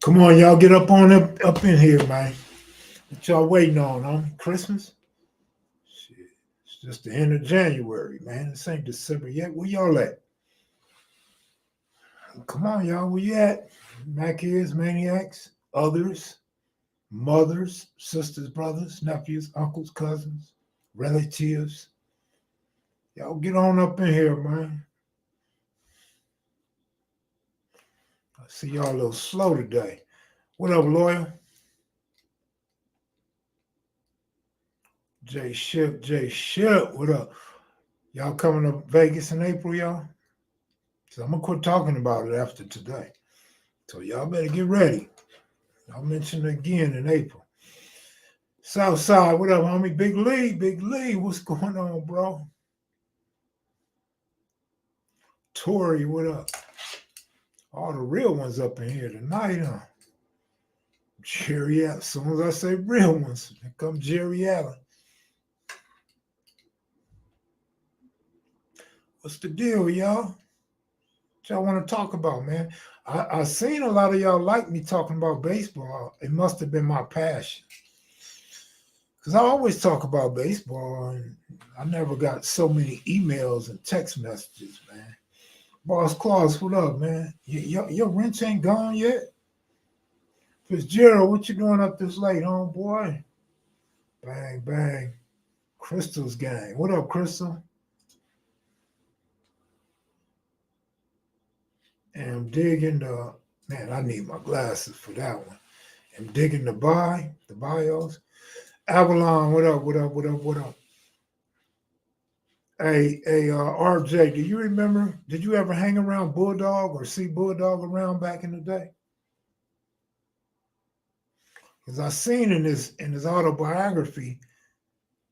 Come on, y'all, get up in here, man. What y'all waiting on? Christmas? Shit, it's just the end of January, man. This ain't December yet. Where y'all at? Come on, y'all. Where you at? Mackids, maniacs, others, mothers, sisters, brothers, nephews, uncles, cousins, relatives. Y'all get on up in here, man. I see y'all a little slow today. What up, lawyer? J Ship, what up? Y'all coming to Vegas in April, y'all? So I'm gonna quit talking about it after today. So y'all better get ready. I'll mention it again in April. Southside, what up, homie? Big Lee, what's going on, bro? Tori, what up? All the real ones up in here tonight, huh? Jerry Allen. As soon as I say real ones, here comes Jerry Allen. What's the deal, y'all? What y'all want to talk about, man? I seen a lot of y'all like me talking about baseball. It must have been my passion. Because I always talk about baseball, and I never got so many emails and text messages, man. Boss Claus, what up, man? Your wrench ain't gone yet? Fitzgerald, what you doing up this late, homeboy? Bang, bang. Crystal's gang. What up, Crystal? And I'm digging the, man, I need my glasses for that one. I'm digging the bios. Avalon, what up? Hey, RJ, do you remember, did you ever hang around Bulldog or see Bulldog around back in the day? Because I seen in his autobiography,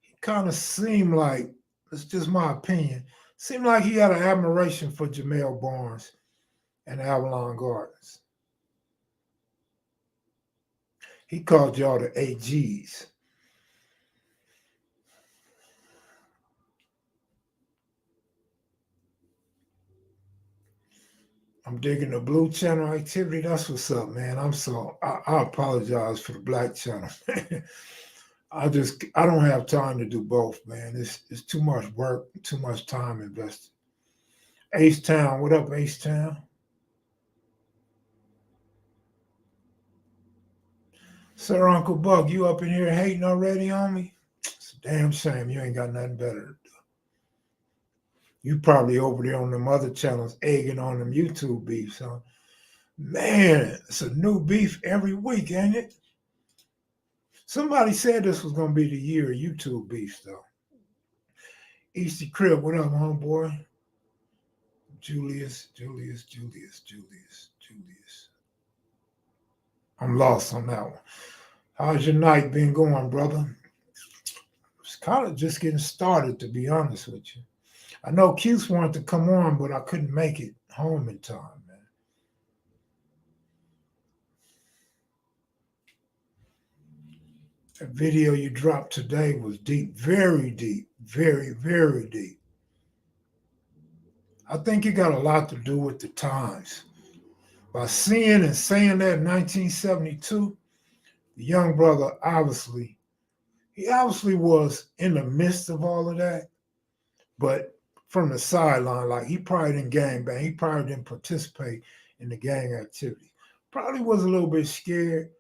he kind of seemed like, it's just my opinion, seemed like he had an admiration for Jamel Barnes and Avalon Gardens. He called y'all the AGs. I'm digging the blue channel activity. That's what's up, man. I apologize for the black channel. I don't have time to do both, man. It's too much work, too much time invested. Ace Town, what up, Ace Town? Sir Uncle Buck, you up in here hating already on me? It's a damn shame you ain't got nothing better to do. You probably over there on them other channels egging on them YouTube beefs, huh? Man, it's a new beef every week, ain't it? Somebody said this was going to be the year of YouTube beefs, though. Easty Crib, what up, homeboy? Julius. I'm lost on that one. How's your night been going, brother? It's kind of just getting started, to be honest with you. I know Cuse wanted to come on, but I couldn't make it home in time, man. That video you dropped today was deep, very deep, very, very deep. I think it got a lot to do with the times. By seeing and saying that in 1972, the young brother obviously was in the midst of all of that, but from the sideline, like he probably didn't gangbang, he probably didn't participate in the gang activity. Probably was a little bit scared,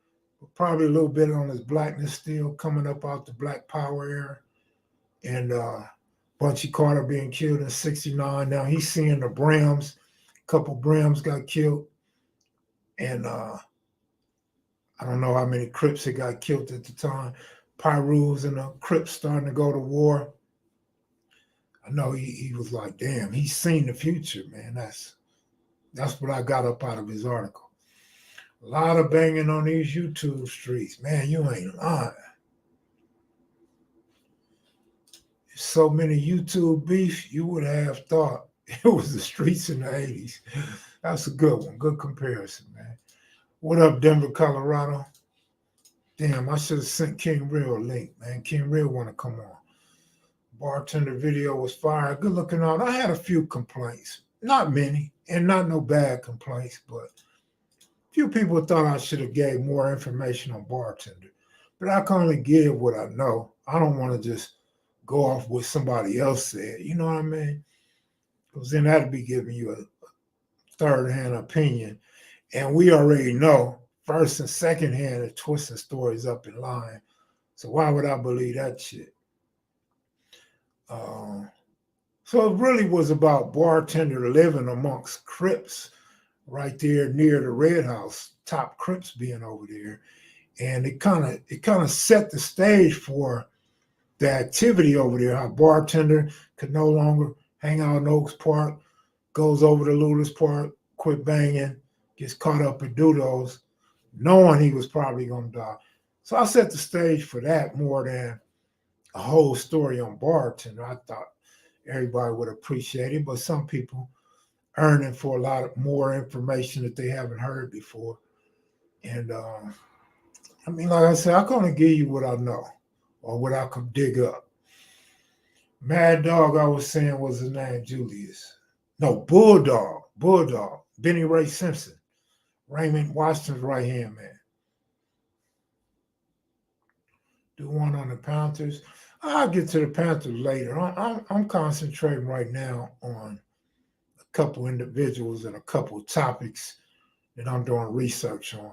but probably a little bit on his blackness still coming up out the Black Power era. And Bunchy Carter being killed in 69. Now he's seeing the Brams, a couple Brams got killed. And I don't know how many Crips had got killed at the time. Pyrus and the Crips starting to go to war. I know he was like, damn, he's seen the future, man. That's what I got up out of his article. A lot of banging on these YouTube streets. Man, you ain't lying. So many YouTube beef, you would have thought it was the streets in the 80s. That's a good one. Good comparison, man. What up, Denver, Colorado? Damn, I should have sent King Real a link, man. King Real want to come on. Bartender video was fire. Good looking out. I had a few complaints. Not many, and not no bad complaints, but a few people thought I should have gave more information on bartender, but I can only give what I know. I don't want to just go off what somebody else said. You know what I mean? Because then that'd be giving you a third-hand opinion, and we already know first and second hand are twisting stories up in line. So why would I believe that shit? So it really was about bartender living amongst Crips right there near the Red House, top Crips being over there. And it kind of set the stage for the activity over there, how bartender could no longer hang out in Oaks Park, goes over to Lewis Park, quit banging, gets caught up in doodles, knowing he was probably going to die. So I set the stage for that more than a whole story on bartender. I thought everybody would appreciate it, but some people earning for a lot of more information that they haven't heard before. And I mean, like I said, I can only give you what I know or what I could dig up. Mad Dog, I was saying, was his name, Julius. No, Bulldog, Benny Ray Simpson, Raymond Washington's right hand man. Do one on the Panthers. I'll get to the Panthers later. I'm concentrating right now on a couple individuals and a couple topics that I'm doing research on.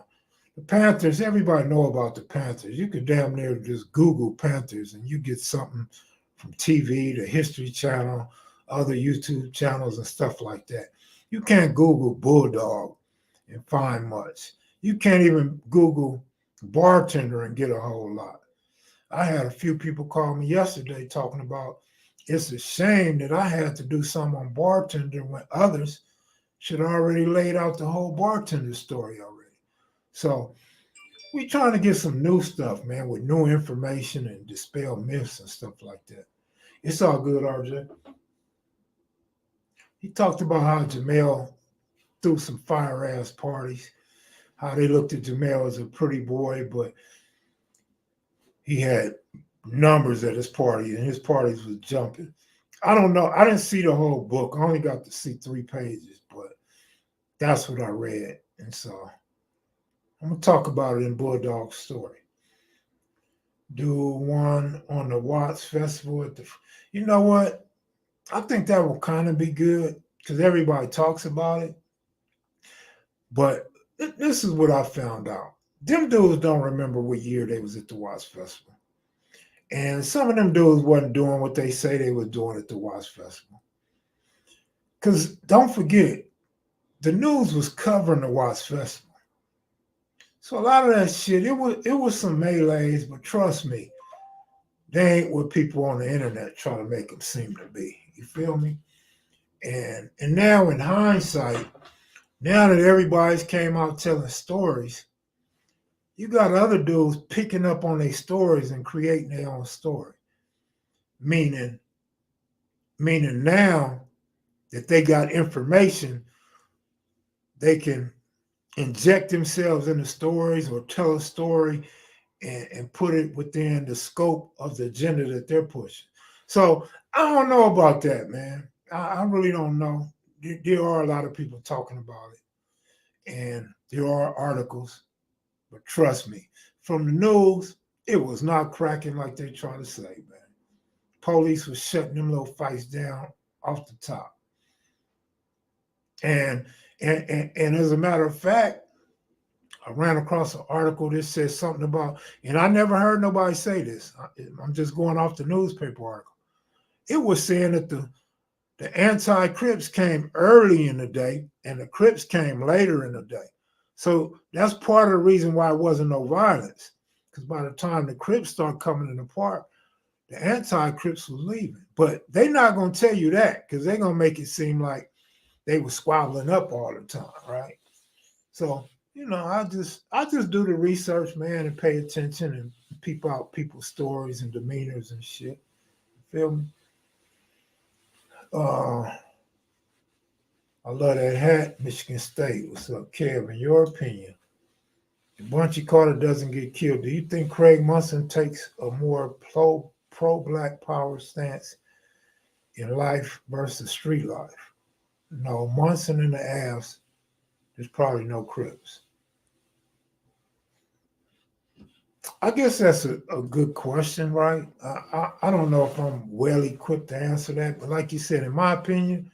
The Panthers, everybody know about the Panthers. You could damn near just Google Panthers and you get something from TV, the History Channel, other YouTube channels and stuff like that. You can't Google Bulldog and find much. You can't even Google bartender and get a whole lot. I had a few people call me yesterday talking about it's a shame that I had to do something on bartender when others should already laid out the whole bartender story already. So we trying to get some new stuff, man, with new information and dispel myths and stuff like that. It's all good, RJ. He talked about how Jamel threw some fire ass parties, how they looked at Jamel as a pretty boy, but he had numbers at his party and his parties was jumping. I don't know. I didn't see the whole book. I only got to see 3 pages, but that's what I read. And so I'm going to talk about it in Bulldog's story. Do one on the Watts Festival at the. You know what? I think that will kind of be good because everybody talks about it. But this is what I found out. Them dudes don't remember what year they was at the Watts Festival. And some of them dudes wasn't doing what they say they were doing at the Watts Festival. Because don't forget, the news was covering the Watts Festival. So a lot of that shit, it was some melees, but trust me, they ain't what people on the internet try to make them seem to be. You feel me? And now in hindsight, now that everybody's came out telling stories, you got other dudes picking up on their stories and creating their own story. Meaning now that they got information, they can inject themselves in the stories or tell a story and put it within the scope of the agenda that they're pushing. So I don't know about that, man. I really don't know. There are a lot of people talking about it, and there are articles, but trust me, from the news, it was not cracking like they try to say, man. Police was shutting them little fights down off the top. And as a matter of fact, I ran across an article that says something about, and I never heard nobody say this. I'm just going off the newspaper article. It was saying that the anti-Crips came early in the day and the Crips came later in the day. So that's part of the reason why it wasn't no violence. Because by the time the Crips start coming in the park, the anti-Crips was leaving. But they're not going to tell you that because they're going to make it seem like they were squabbling up all the time, right? So, I just do the research, man, and pay attention and peep out people's stories and demeanors and shit. Feel me? I love that hat, Michigan State. What's up, Kev? In your opinion, if Bunchy Carter doesn't get killed, do you think Craig Munson takes a more pro-Black power stance in life versus street life? No, Munson and the Avs, there's probably no Crips. I guess that's a good question, right? I don't know if I'm well equipped to answer that, but like you said, in my opinion,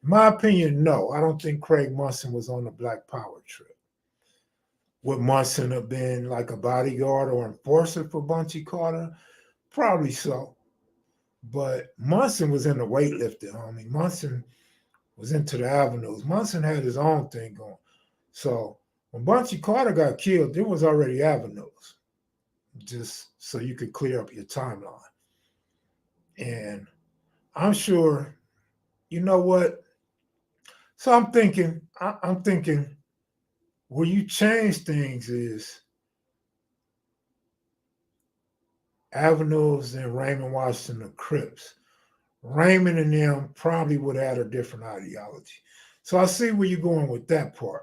no. I don't think Craig Munson was on the Black Power trip. Would Munson have been like a bodyguard or enforcer for Bunchy Carter? Probably so. But Munson was in the weightlifting, homie. Munson was into the avenues. Munson had his own thing going. So when Bunchy Carter got killed, there was already avenues, just so you could clear up your timeline. And I'm sure, you know what? So I'm thinking, where you change things is avenues and Raymond Washington the Crips. Raymond and them probably would have had a different ideology. So I see where you're going with that part.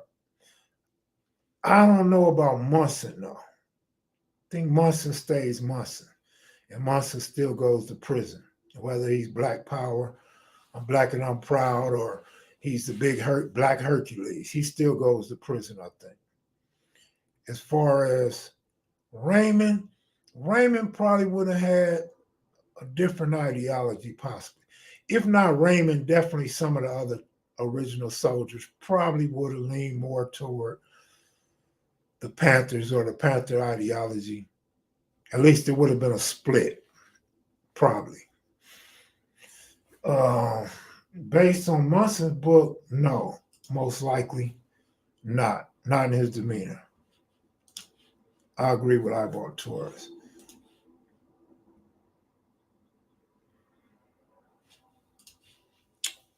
I don't know about Munson though. I think Munson stays Munson, and Munson still goes to prison, whether he's Black Power, I'm Black and I'm proud, or he's the big Black Hercules. He still goes to prison, I think. As far as Raymond, Raymond probably would have had a different ideology, possibly. If not Raymond, definitely some of the other original soldiers probably would have leaned more toward the Panthers or the Panther ideology. At least there would have been a split, probably. Uh, Based on Munson's book, no, most likely not. Not in his demeanor. I agree with Eyeball Torres.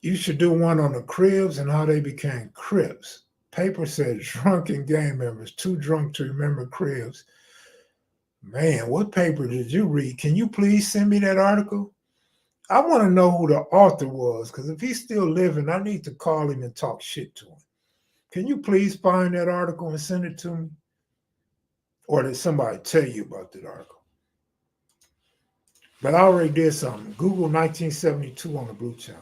You should do one on the Cribs and how they became Crips. Paper said drunken gang members, too drunk to remember Cribs. Man, what paper did you read? Can you please send me that article? I want to know who the author was, because if he's still living, I need to call him and talk shit to him. Can you please find that article and send it to me? Or did somebody tell you about that article? But I already did something. Google 1972 on the Blue Channel.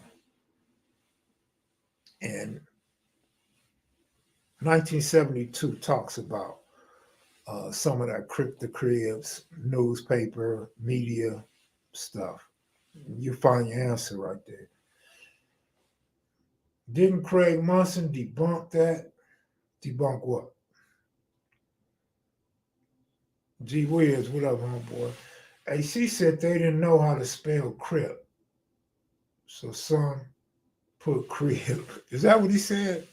And 1972 talks about some of that Crypto Cribs, newspaper, media stuff. You find your answer right there. Didn't Craig Munson debunk that? Debunk what? G Wiz, what up, homeboy? AC said they didn't know how to spell Crip. So some put Crib. Is that what he said?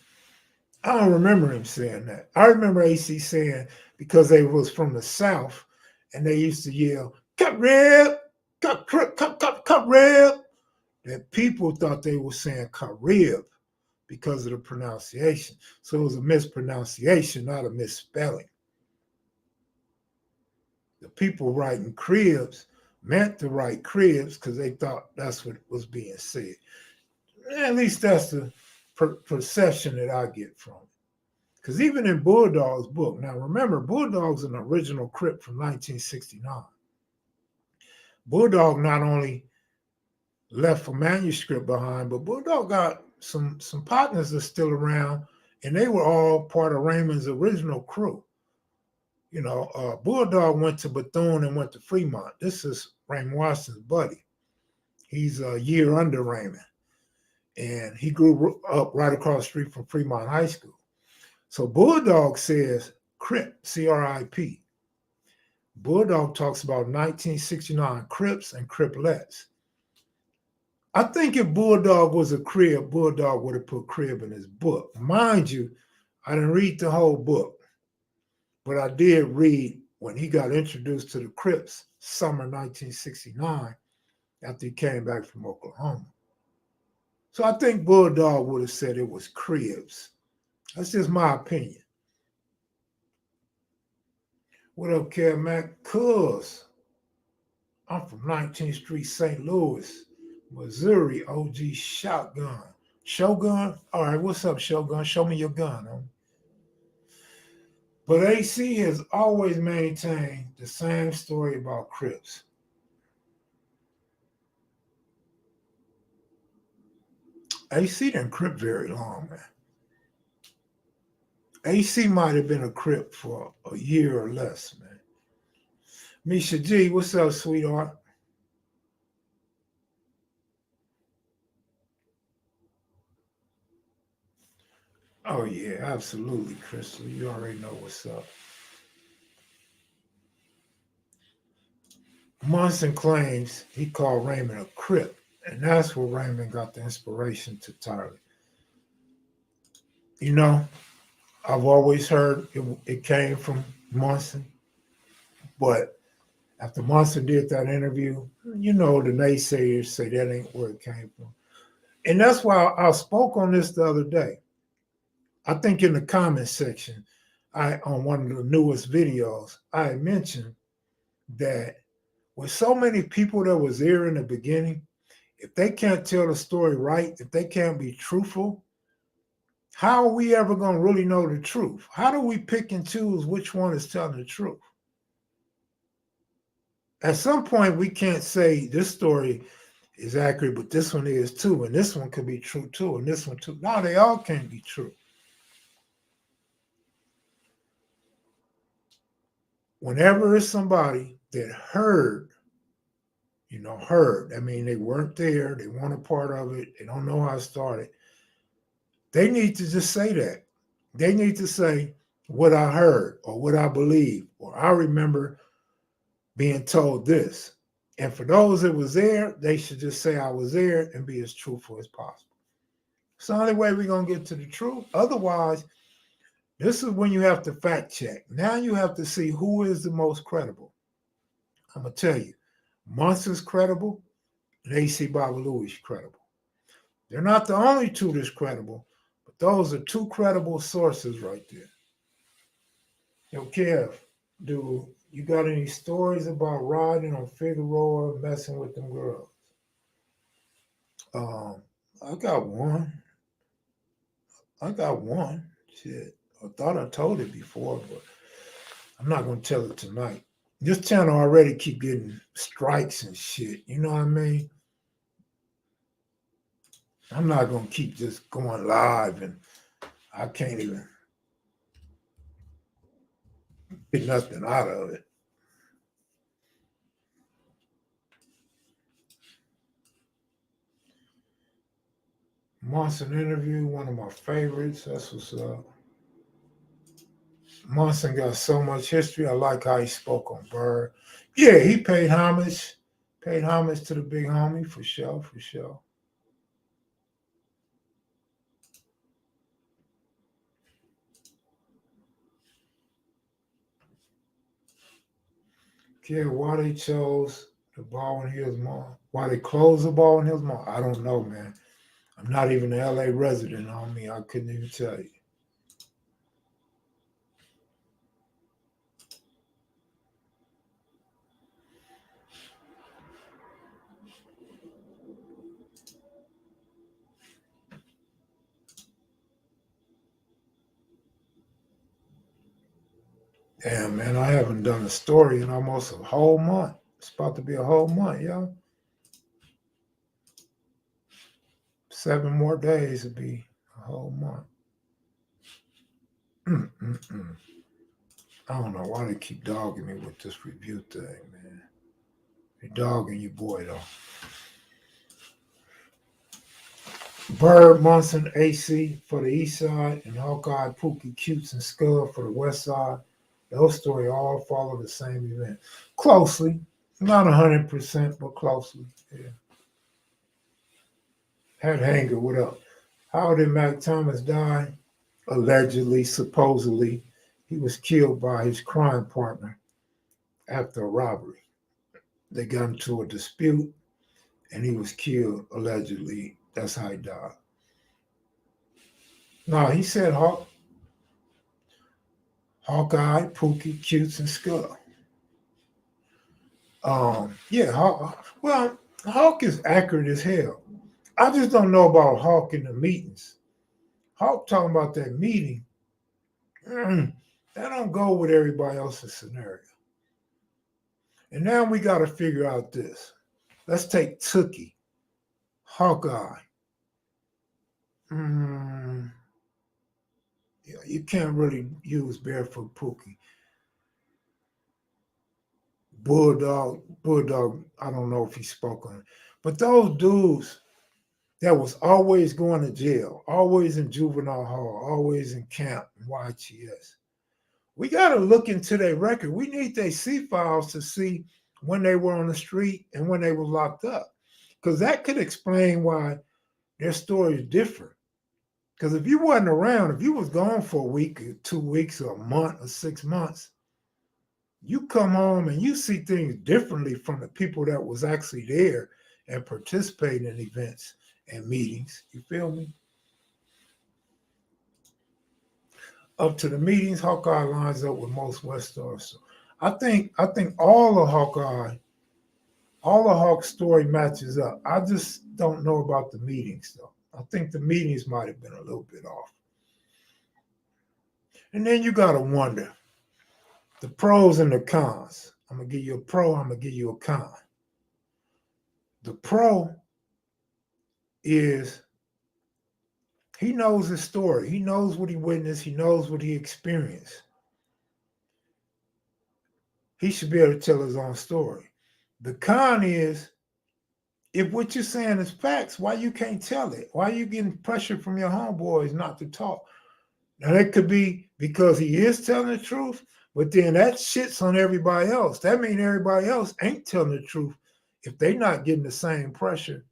I don't remember him saying that. I remember AC saying because they was from the South and they used to yell, cut rib, cut rib. That people thought they were saying Carib because of the pronunciation. So it was a mispronunciation, not a misspelling. The people writing cribs meant to write cribs because they thought that's what was being said. At least that's the perception that I get from it. Because even in Bulldog's book, now remember, Bulldog's an original Crip from 1969. Bulldog not only left a manuscript behind, but Bulldog got some partners that's still around, and they were all part of Raymond's original crew. You know, Bulldog went to Bethune and went to Fremont. This is Raymond Washington's buddy. He's a year under Raymond, and he grew up right across the street from Fremont High School. So Bulldog says Crip, C-R-I-P. Bulldog talks about 1969 Crips and Criplets. I think if Bulldog was a Crib, Bulldog would have put Crib in his book. Mind you, I didn't read the whole book, but I did read when he got introduced to the Crips, summer 1969, after he came back from Oklahoma. So I think Bulldog would have said it was Cribs. That's just my opinion. What up, Kev Mac? Cuz I'm from 19th Street, St. Louis, Missouri, OG Shotgun. Shogun? All right, what's up, Shogun? Show me your gun. Huh? But AC has always maintained the same story about Crips. AC didn't Crip very long, man. AC might have been a Crip for a year or less, man. Misha G, what's up, sweetheart? Oh yeah, absolutely, Crystal. You already know what's up. Munson claims he called Raymond a Crip, and that's where Raymond got the inspiration to Tyler. You know, I've always heard it came from Munson, but after Munson did that interview, you know, the naysayers say that ain't where it came from. And that's why I spoke on this the other day. I think in the comments section, I on one of the newest videos, I mentioned that with so many people that was there in the beginning, if they can't tell the story right, if they can't be truthful, how are we ever going to really know the truth? How do we pick and choose which one is telling the truth? At some point, we can't say this story is accurate, but this one is too, and this one could be true too, and this one too. No, they all can't be true. Whenever it's somebody that heard, heard, I mean, they weren't there, they weren't a part of it, they don't know how it started, they need to just say that. They need to say what I heard or what I believe, or I remember being told this. And for those that was there, they should just say I was there and be as truthful as possible. It's the only way we're going to get to the truth. Otherwise, this is when you have to fact check. Now you have to see who is the most credible. I'm going to tell you, Munson's credible and AC Babalu is credible. They're not the only two that's credible, but those are two credible sources right there. Yo, Kev, do you got any stories about riding on Figueroa messing with them girls? Um, I got one. I got one. Shit. I thought I told it before, but I'm not gonna tell it tonight. This channel already keep getting strikes and shit. You know what I mean? I'm not gonna keep just going live and I can't even get nothing out of it. Monson interview, one of my favorites. That's what's up. Monson got so much history. I like how he spoke on Bird. Yeah, he paid homage to the big homie for sure, for sure. Kid, why they chose the Baldwin Hills Mall? Why they closed the Baldwin Hills Mall? I don't know, man. I'm not even an LA resident on me. I couldn't even tell you. Damn, man, I haven't done a story in almost a whole month. It's about to be a whole month, yo. 7 more days to be a whole month. Mm-mm-mm. I don't know why they keep dogging me with this review thing, man. They dogging you, boy, though. Bird, Munson, AC for the east side, and Hawkeye, Pookie, Cutes, and Skull for the west side. Those stories all follow the same event. Closely. Not 100%, but closely. Yeah. Had Hanger, what up? How did Mac Thomas die? Allegedly, supposedly, he was killed by his crime partner after a robbery. They got into a dispute and he was killed, allegedly. That's how he died. No, he said Hawkeye, Pookie, Cutes, and Skull. Yeah, well, Hawk is accurate as hell. I just don't know about Hawk in the meetings. Hawk talking about that meeting, that don't go with everybody else's scenario. And now we got to figure out this. Let's take Tookie, Hawkeye. Mm, yeah, you can't really use Barefoot Pookie. Bulldog, I don't know if he spoke on it. But those dudes that was always going to jail, always in juvenile hall, always in camp and YTS. We got to look into their record. We need their C files to see when they were on the street and when they were locked up. Because that could explain why their story is different. Because if you wasn't around, if you was gone for a week or 2 weeks or a month or 6 months, you come home and you see things differently from the people that was actually there and participating in events and meetings. You feel me? Up to the meetings, Hawkeye lines up with most West Stars. So I think all of Hawk's story matches up. I just don't know about the meetings though. I think the meetings might have been a little bit off. And then you gotta wonder the pros and the cons. I'm gonna give you a pro, I'm gonna give you a con. The pro is he knows his story. He knows what he witnessed. He knows what he experienced. He should be able to tell his own story. The con is if what you're saying is facts, why you can't tell it? Why are you getting pressure from your homeboys not to talk? Now, that could be because he is telling the truth, but then that shits on everybody else. That means everybody else ain't telling the truth if they not getting the same pressure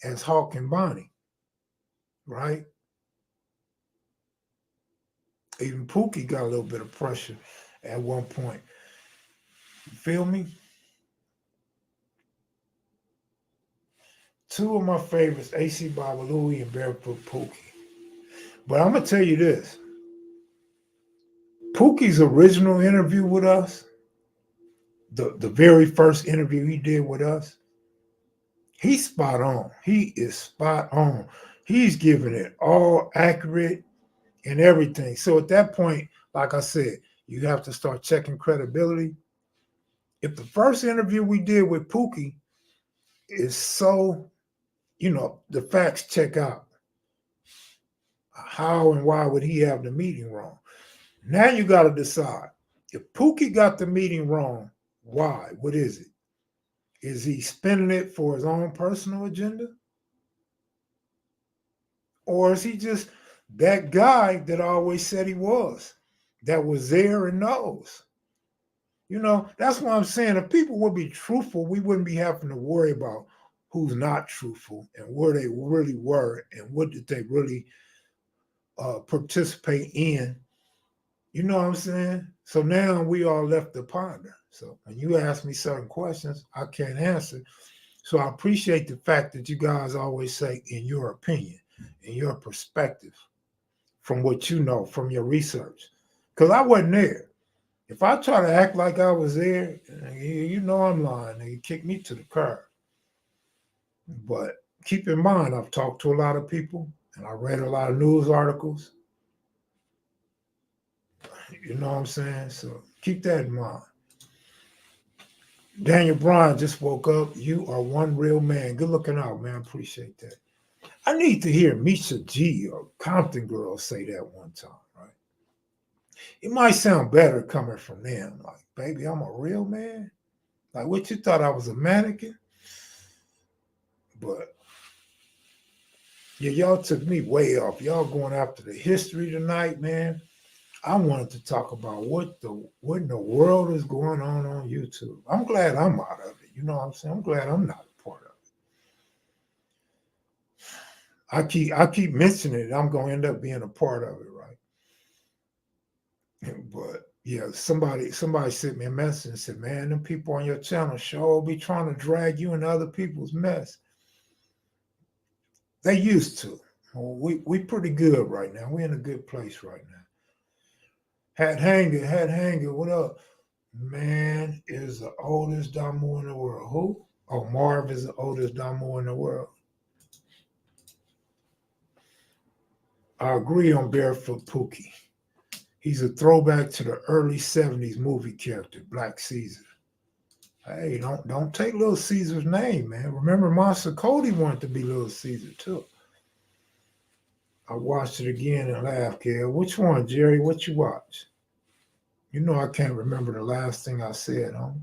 as Hawk and Bonnie, right? Even Pookie got a little bit of pressure at one point. You feel me? Two of my favorites, AC Babalooey and Barefoot Pookie. But I'm going to tell you this. Pookie's original interview with us, the very first interview he did with us, he's spot on. He is spot on. He's giving it all accurate and everything. So at that point, like I said, you have to start checking credibility. If the first interview we did with Pookie is so, the facts check out, how and why would he have the meeting wrong? Now you got to decide. If Pookie got the meeting wrong, why? What is it? Is he spinning it for his own personal agenda? Or is he just that guy that I always said he was, that was there and knows? That's what I'm saying. If people would be truthful, we wouldn't be having to worry about who's not truthful and where they really were and what did they really participate in. You know what I'm saying? So now we all left to ponder. So when you ask me certain questions, I can't answer. So I appreciate the fact that you guys always say, in your opinion, in your perspective, from what you know, from your research. Because I wasn't there. If I try to act like I was there, you know I'm lying. They kick me to the curb. But keep in mind, I've talked to a lot of people and I read a lot of news articles. You know what I'm saying? So keep that in mind. Daniel Bryant just woke up. You are one real man. Good looking out, man. Appreciate that. I need to hear Misha G or Compton Girl say that one time, right? It might sound better coming from them. Like, baby, I'm a real man. Like, what you thought I was a mannequin? But yeah, y'all took me way off. Y'all going after the history tonight, man. I wanted to talk about what in the world is going on YouTube. I'm glad I'm out of it. You know what I'm saying? I'm glad I'm not a part of it. I keep mentioning it. I'm gonna end up being a part of it, right? But yeah, somebody sent me a message and said, "Man, them people on your channel sure be trying to drag you into other people's mess." They used to. We pretty good right now. We're in a good place right now. Hat Hanger, what up? Man is the oldest Damu in the world. Who? Oh, Marv is the oldest Damu in the world. I agree on Barefoot Pookie. He's a throwback to the early 70s movie character, Black Caesar. Hey, don't take Little Caesar's name, man. Remember, Monster Cody wanted to be Little Caesar, too. I watched it again and laughed, Gail. Which one, Jerry? What you watch? You know I can't remember the last thing I said, homie.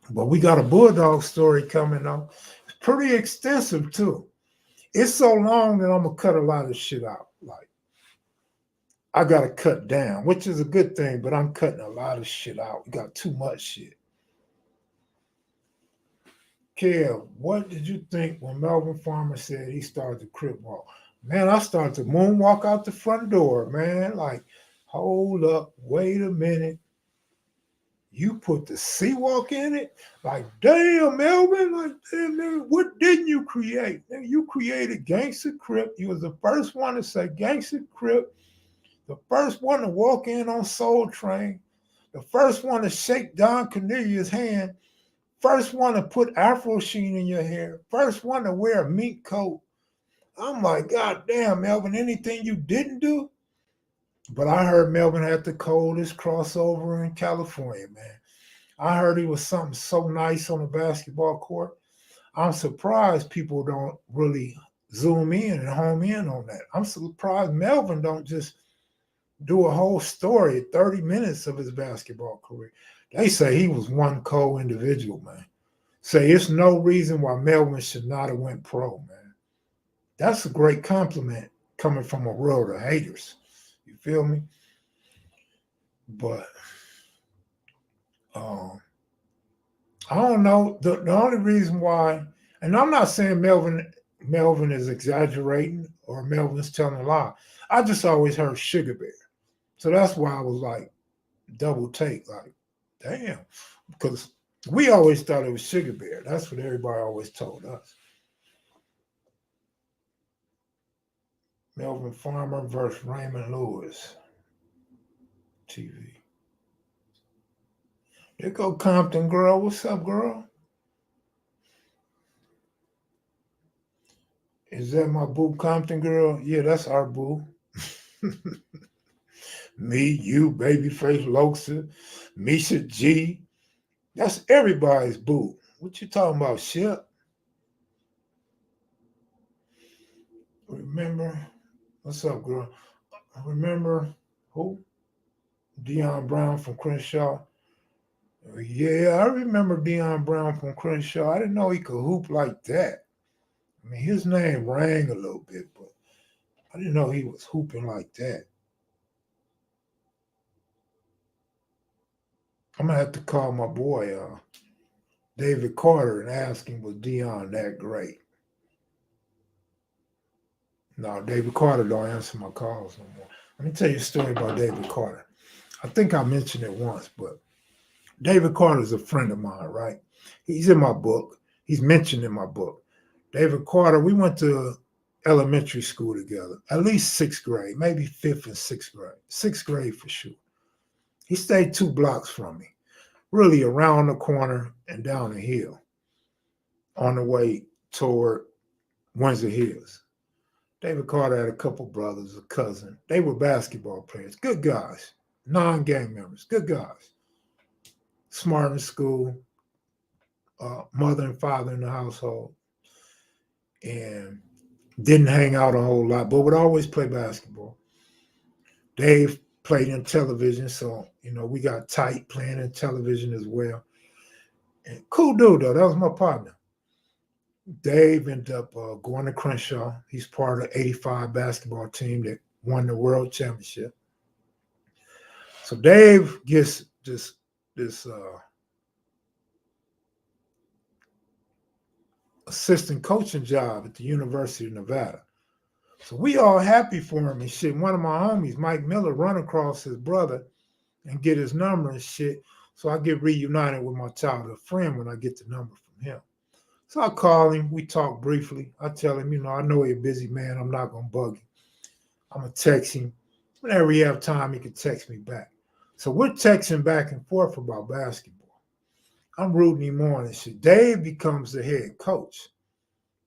But we got a Bulldog story coming up. It's pretty extensive too. It's so long that I'm gonna cut a lot of shit out. Like I gotta cut down, which is a good thing, but I'm cutting a lot of shit out. We got too much shit. Kev, what did you think when Melvin Farmer said he started the crip walk? Man, I started to moonwalk out the front door, man. Like, hold up, wait a minute. You put the sea walk in it? Like, damn, Melvin, like, damn, man, what didn't you create? Man, you created Gangster Crip. You was the first one to say Gangster Crip, the first one to walk in on Soul Train, the first one to shake Don Cornelius' hand, first one to put Afro Sheen in your hair, first one to wear a mink coat. I'm like, God damn, Melvin, anything you didn't do? But I heard Melvin had the coldest crossover in California, man. I heard he was something so nice on the basketball court. I'm surprised people don't really zoom in and home in on that. I'm surprised Melvin don't just do a whole story, 30 minutes of his basketball career. They say he was one cold individual, man. Say it's no reason why Melvin should not have went pro, man. That's a great compliment coming from a world of haters. You feel me? But I don't know. The only reason why, and I'm not saying Melvin is exaggerating or Melvin's telling a lie. I just always heard Sugar Bear. So that's why I was like double take, like, damn. Because we always thought it was Sugar Bear. That's what everybody always told us. Melvin Farmer versus Raymond Lewis. TV. There go Compton girl. What's up, girl? Is that my boo Compton girl? Yeah, that's our boo. Me, you, Babyface Loxa, Misha G. That's everybody's boo. What you talking about, shit? Remember? What's up, girl? Remember who? Deion Brown from Crenshaw. Yeah, I remember Deion Brown from Crenshaw. I didn't know he could hoop like that. I mean, his name rang a little bit, but I didn't know he was hooping like that. I'm gonna have to call my boy David Carter and ask him was Deion that great. No, David Carter don't answer my calls no more. Let me tell you a story about David Carter. I think I mentioned it once, but David Carter is a friend of mine, right? He's in my book. He's mentioned in my book. David Carter, we went to elementary school together, at least sixth grade, maybe fifth and sixth grade. Sixth grade for sure. He stayed 2 blocks from me, really around the corner and down the hill on the way toward Windsor Hills. David Carter had a couple brothers, a cousin. They were basketball players, good guys, non-gang members, good guys. Smart in school, mother and father in the household, and didn't hang out a whole lot, but would always play basketball. Dave played in television, so we got tight playing in television as well. And cool dude though, that was my partner. Dave ended up going to Crenshaw. He's part of the '85 basketball team that won the world championship. So Dave gets this assistant coaching job at the University of Nevada. So we all happy for him and shit. One of my homies, Mike Miller, run across his brother and get his number and shit. So I get reunited with my childhood friend when I get the number from him. So I call him. We talk briefly. I tell him, I know you're a busy man. I'm not going to bug him. I'm going to text him. Whenever he have time, he can text me back. So we're texting back and forth about basketball. I'm rooting him on and shit. Dave becomes the head coach.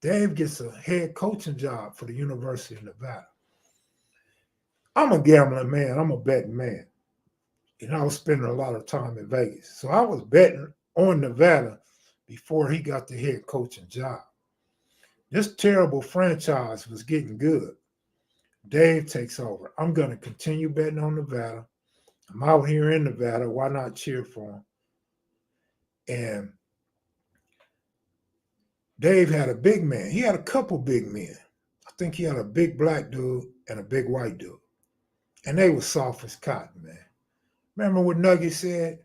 Dave gets a head coaching job for the University of Nevada. I'm a gambling man. I'm a betting man. I was spending a lot of time in Vegas. So I was betting on Nevada before he got the head coaching job. This terrible franchise was getting good. Dave takes over. I'm going to continue betting on Nevada. I'm out here in Nevada. Why not cheer for him? And Dave had a big man. He had a couple big men. I think he had a big black dude and a big white dude. And they were soft as cotton, man. Remember what Nugget said?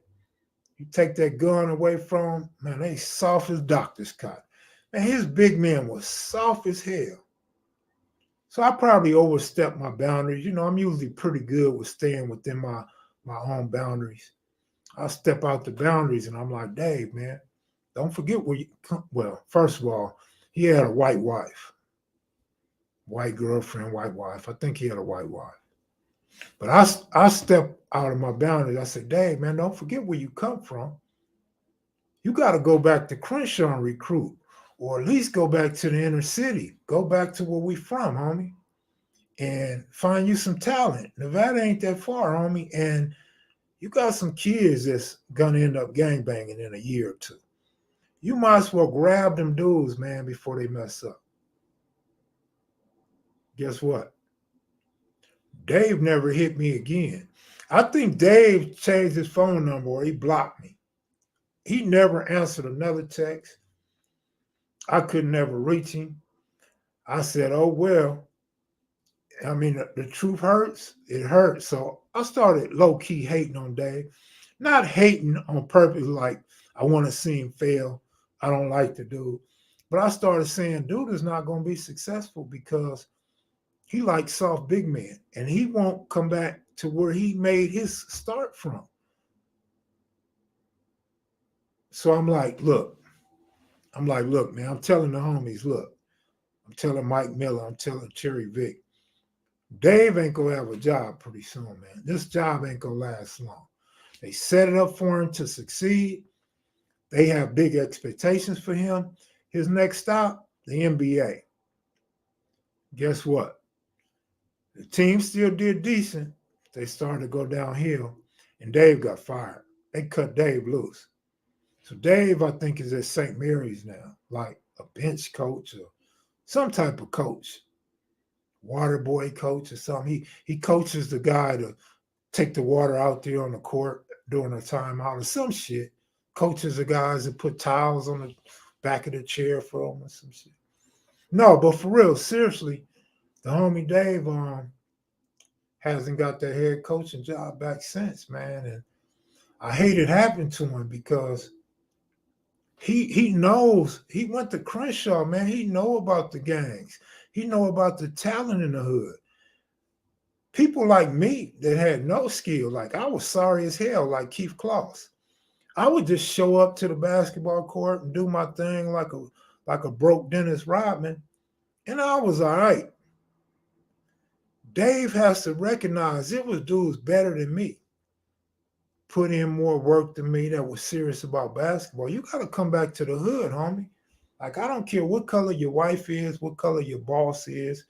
You take that gun away from him, man, they soft as doctor's cotton. Man, his big man was soft as hell. So I probably overstepped my boundaries. You know, I'm usually pretty good with staying within my own boundaries. I step out the boundaries and I'm like, Dave, man, don't forget where you come. Well, first of all, he had a white wife, white girlfriend, white wife. I think he had a white wife. But I stepped out of my boundaries. I said, Dave, man, don't forget where you come from. You got to go back to Crenshaw and recruit, or at least go back to the inner city. Go back to where we from, homie, and find you some talent. Nevada ain't that far, homie, and you got some kids that's gonna end up gangbanging in a year or two. You might as well grab them dudes, man, before they mess up. Guess what? Dave never hit me again. I think Dave changed his phone number or he blocked me. He never answered another text. I could never reach him. I said, oh, well, I mean, the truth hurts. It hurts. So I started low-key hating on Dave. Not hating on purpose, like I want to see him fail. I don't like the dude. But I started saying, dude is not going to be successful because he likes soft big men. And he won't come back to where he made his start from. So I'm like, look, man, I'm telling the homies, look, I'm telling Mike Miller, I'm telling Cherry Vic, Dave ain't going to have a job pretty soon, man. This job ain't going to last long. They set it up for him to succeed. They have big expectations for him. His next stop, the NBA. Guess what? The team still did decent. They started to go downhill, and Dave got fired. They cut Dave loose. So Dave, I think, is at St. Mary's now, like a bench coach or some type of coach, water boy coach or something. He coaches the guy to take the water out there on the court during a timeout or some shit. Coaches the guys that put towels on the back of the chair for them or some shit. No, but for real, seriously, the homie Dave hasn't got that head coaching job back since, man. And I hate it happened to him because he knows. He went to Crenshaw, man. He know about the gangs. He know about the talent in the hood. People like me that had no skill, like I was sorry as hell, like Keith Kloss. I would just show up to the basketball court and do my thing like a broke Dennis Rodman, and I was all right. Dave has to recognize it was dudes better than me, put in more work than me that was serious about basketball. You got to come back to the hood, homie. Like, I don't care what color your wife is, what color your boss is,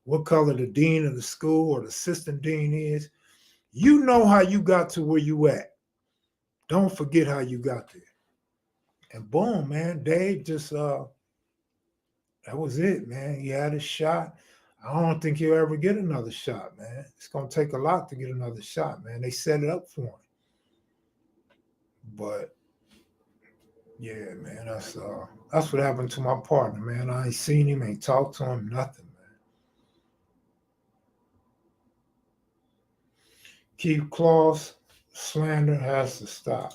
what color the dean of the school or the assistant dean is. You know how you got to where you at. Don't forget how you got there. And boom, man, Dave just, that was it, man. He had his shot. I don't think he'll ever get another shot, man. It's going to take a lot to get another shot, man. They set it up for him. But yeah, man, that's what happened to my partner, man. I ain't seen him, ain't talked to him, nothing, man. Keith Kloss, slander has to stop.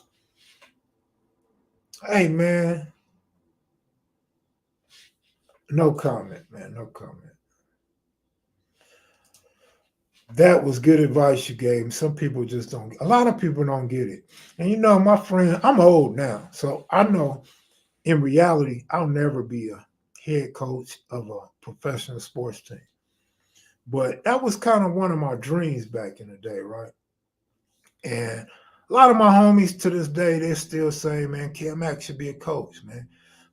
Hey, man. No comment, man. No comment. That was good advice you gave. Some people just don't. A lot of people don't get it. And you know, my friend, I'm old now, so I know in reality, I'll never be a head coach of a professional sports team. But that was kind of one of my dreams back in the day, right? And a lot of my homies to this day, they still say, man, Kev should be a coach, man.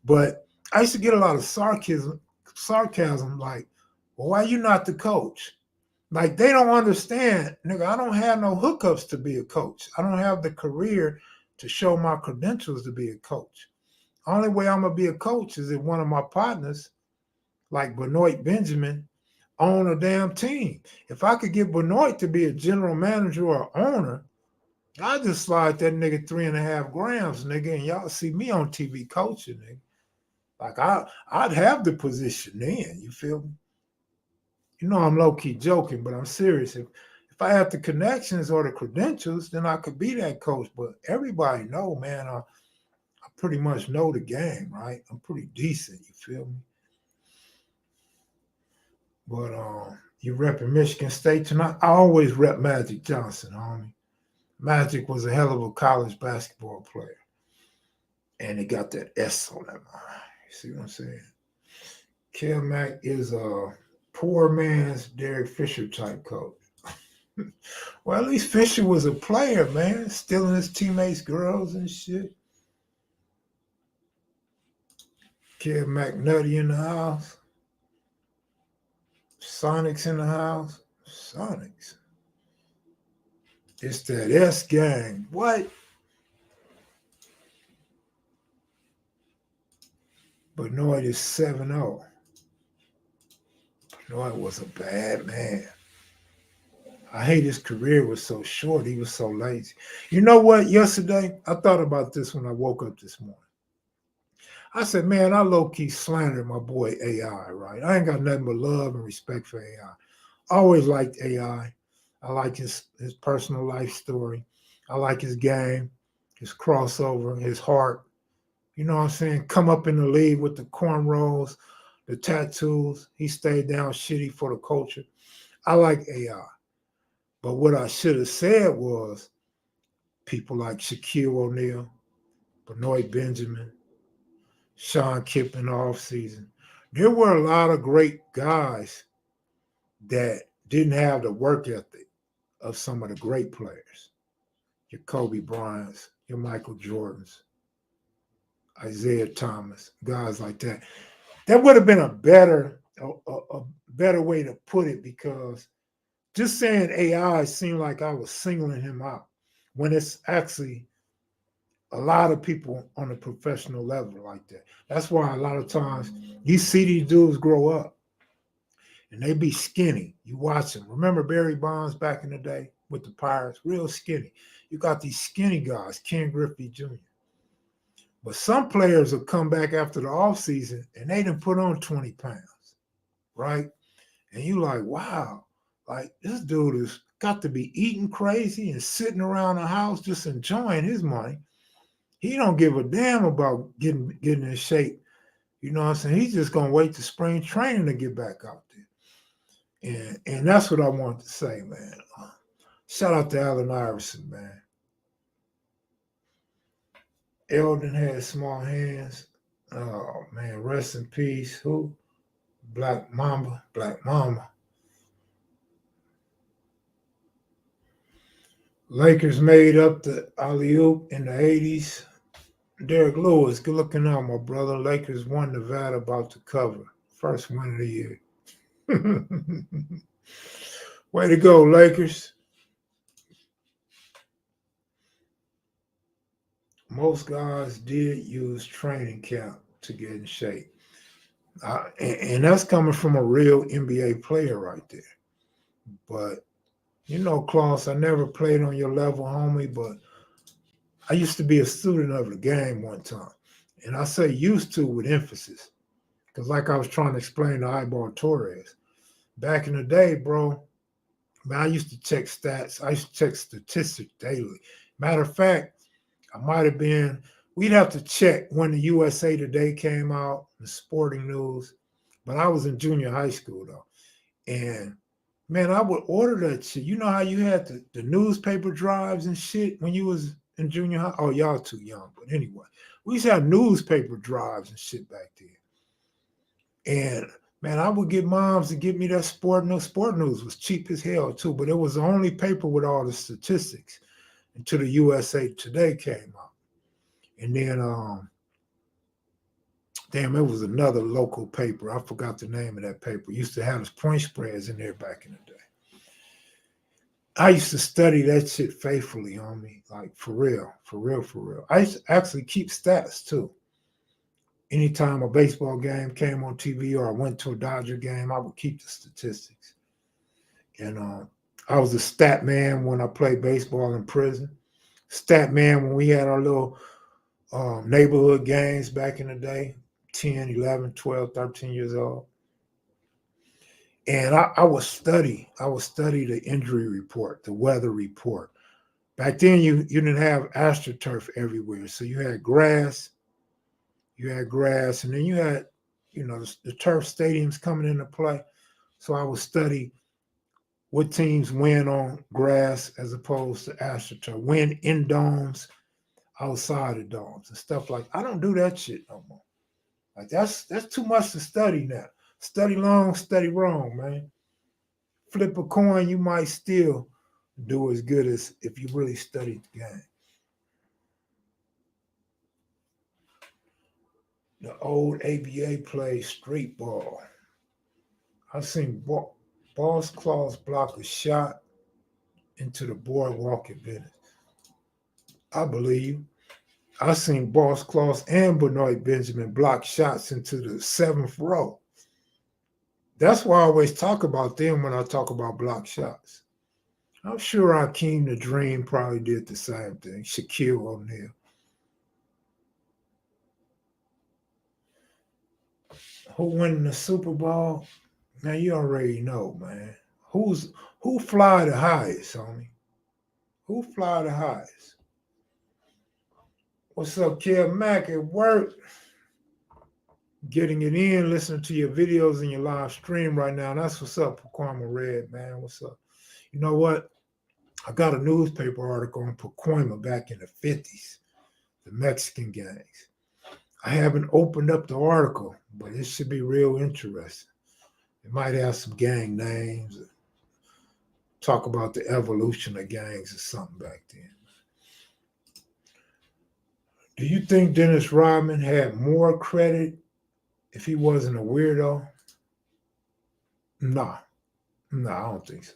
But I used to get a lot of sarcasm like, well, why you not the coach? Like, they don't understand, nigga, I don't have no hookups to be a coach. I don't have the career to show my credentials to be a coach. Only way I'm going to be a coach is if one of my partners, like Benoit Benjamin, own a damn team. If I could get Benoit to be a general manager or owner, I just slide that nigga 3.5 grams, nigga, and y'all see me on TV coaching, nigga. Like I'd have the position then. You feel me? You know I'm low key joking, but I'm serious. If I had the connections or the credentials, then I could be that coach. But everybody know, man. I pretty much know the game, right? I'm pretty decent. You feel me? But you repping Michigan State tonight? I always rep Magic Johnson, homie. Magic was a hell of a college basketball player, and he got that S on that line. You see what I'm saying? Kev is a poor man's Derek Fisher type coach. Well, at least Fisher was a player, man, stealing his teammates' girls and shit. Kev McNutty in the house. Sonics in the house. Sonics. It's that S gang. What? Benoit is 7-0. Benoit was a bad man. I hate his career was so short. He was so lazy. You know what? Yesterday, I thought about this when I woke up this morning. I said, man, I low-key slandered my boy AI, right? I ain't got nothing but love and respect for AI. I always liked AI. I like his personal life story. I like his game, his crossover, his heart. You know what I'm saying? Come up in the league with the cornrows, the tattoos. He stayed down shitty for the culture. I like AI. But what I should have said was people like Shaquille O'Neal, Benoit Benjamin, Sean Kipp in the offseason. There were a lot of great guys that didn't have the work ethic of some of the great players. Your Kobe Bryants, your Michael Jordans, Isaiah Thomas, guys like that. That would have been a better way to put it, because just saying AI seemed like I was singling him out when it's actually a lot of people on a professional level like that. That's why a lot of times you see these dudes grow up and they be skinny. You watch them. Remember Barry Bonds back in the day with the Pirates? Real skinny. You got these skinny guys, Ken Griffey Jr. But some players will come back after the offseason and they done put on 20 pounds, right? And you like, wow, like this dude has got to be eating crazy and sitting around the house just enjoying his money. He don't give a damn about getting in shape. You know what I'm saying? He's just gonna wait to spring training to get back out there. And that's what I wanted to say, man. Shout out to Allen Iverson, man. Eldon had small hands. Oh man, rest in peace. Who? Black Mamba. Black Mamba. Lakers made up the alley-oop in the 80s. Derek Lewis, good looking out, my brother. Lakers won Nevada, about to cover. First win of the year. Way to go, Lakers. Most guys did use training camp to get in shape. And that's coming from a real NBA player right there. But, you know, Klaus, I never played on your level, homie, but I used to be a student of the game one time. And I say used to with emphasis. Because like I was trying to explain to Eyeball Torres, back in the day, bro, man, I used to check stats. I used to check statistics daily. Matter of fact, I might have been, we'd have to check when the USA Today came out, the sporting news. But I was in junior high school, though. And, man, I would order that shit. You know how you had the newspaper drives and shit when you was in junior high? Oh, y'all too young. But anyway, we used to have newspaper drives and shit back then. And man, I would get moms to get me that sport news. Sport news was cheap as hell too, but it was the only paper with all the statistics until the USA Today came out. And then damn, it was another local paper. I forgot the name of that paper. It used to have the point spreads in there back in the day. I used to study that shit faithfully, homie. Like for real, for real, for real. I used to actually keep stats too. Anytime a baseball game came on TV or I went to a Dodger game, I would keep the statistics. And I was a stat man when I played baseball in prison. Stat man when we had our little neighborhood games back in the day. 10, 11, 12, 13 years old. And I would study the injury report, the weather report. Back then you didn't have astroturf everywhere. So you had grass, and then you had, the turf stadiums coming into play. So I would study what teams win on grass as opposed to astroturf, win in domes, outside of domes, and stuff like. I don't do that shit no more. Like that's too much to study now. Study long, study wrong, man. Flip a coin, you might still do as good as if you really studied the game. The old ABA play street ball. I've seen Boss Claus block a shot into the boardwalk at Venice. I believe. I've seen Boss Claus and Benoit Benjamin block shots into the 7th row. That's why I always talk about them when I talk about block shots. I'm sure Akeem the Dream probably did the same thing. Shaquille O'Neal. Who won the Super Bowl? Man, you already know, man. Who fly the highest, homie? Who fly the highest? What's up, Kev Mac at work? Getting it in, listening to your videos in your live stream right now. That's what's up, Pacoima Red, man. What's up? You know what? I got a newspaper article on Pacoima back in the 50s, the Mexican gangs. I haven't opened up the article, but it should be real interesting. It might have some gang names, talk about the evolution of gangs or something back then. Do you think Dennis Rodman had more credit if he wasn't a weirdo? No, I don't think so.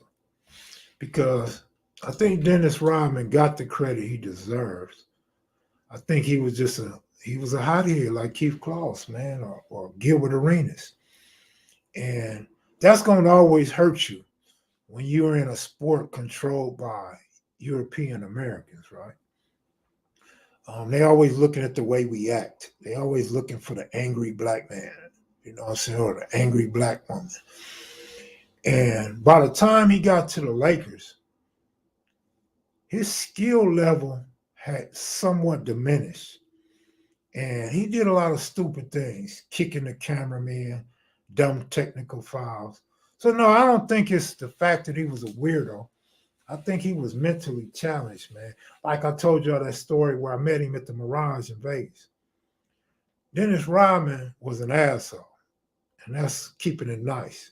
Because I think Dennis Rodman got the credit he deserves. I think he was just a hothead like Keith Claus, man, or Gilbert Arenas. And that's going to always hurt you when you're in a sport controlled by European Americans, right? They always looking at the way we act. They always looking for the angry black man, you know what I'm saying, or the angry black woman. And by the time he got to the Lakers, his skill level had somewhat diminished. And he did a lot of stupid things, kicking the cameraman, dumb technical fouls. So no, I don't think it's the fact that he was a weirdo. I think he was mentally challenged, man. Like I told y'all that story where I met him at the Mirage in Vegas. Dennis Rodman was an asshole, and that's keeping it nice.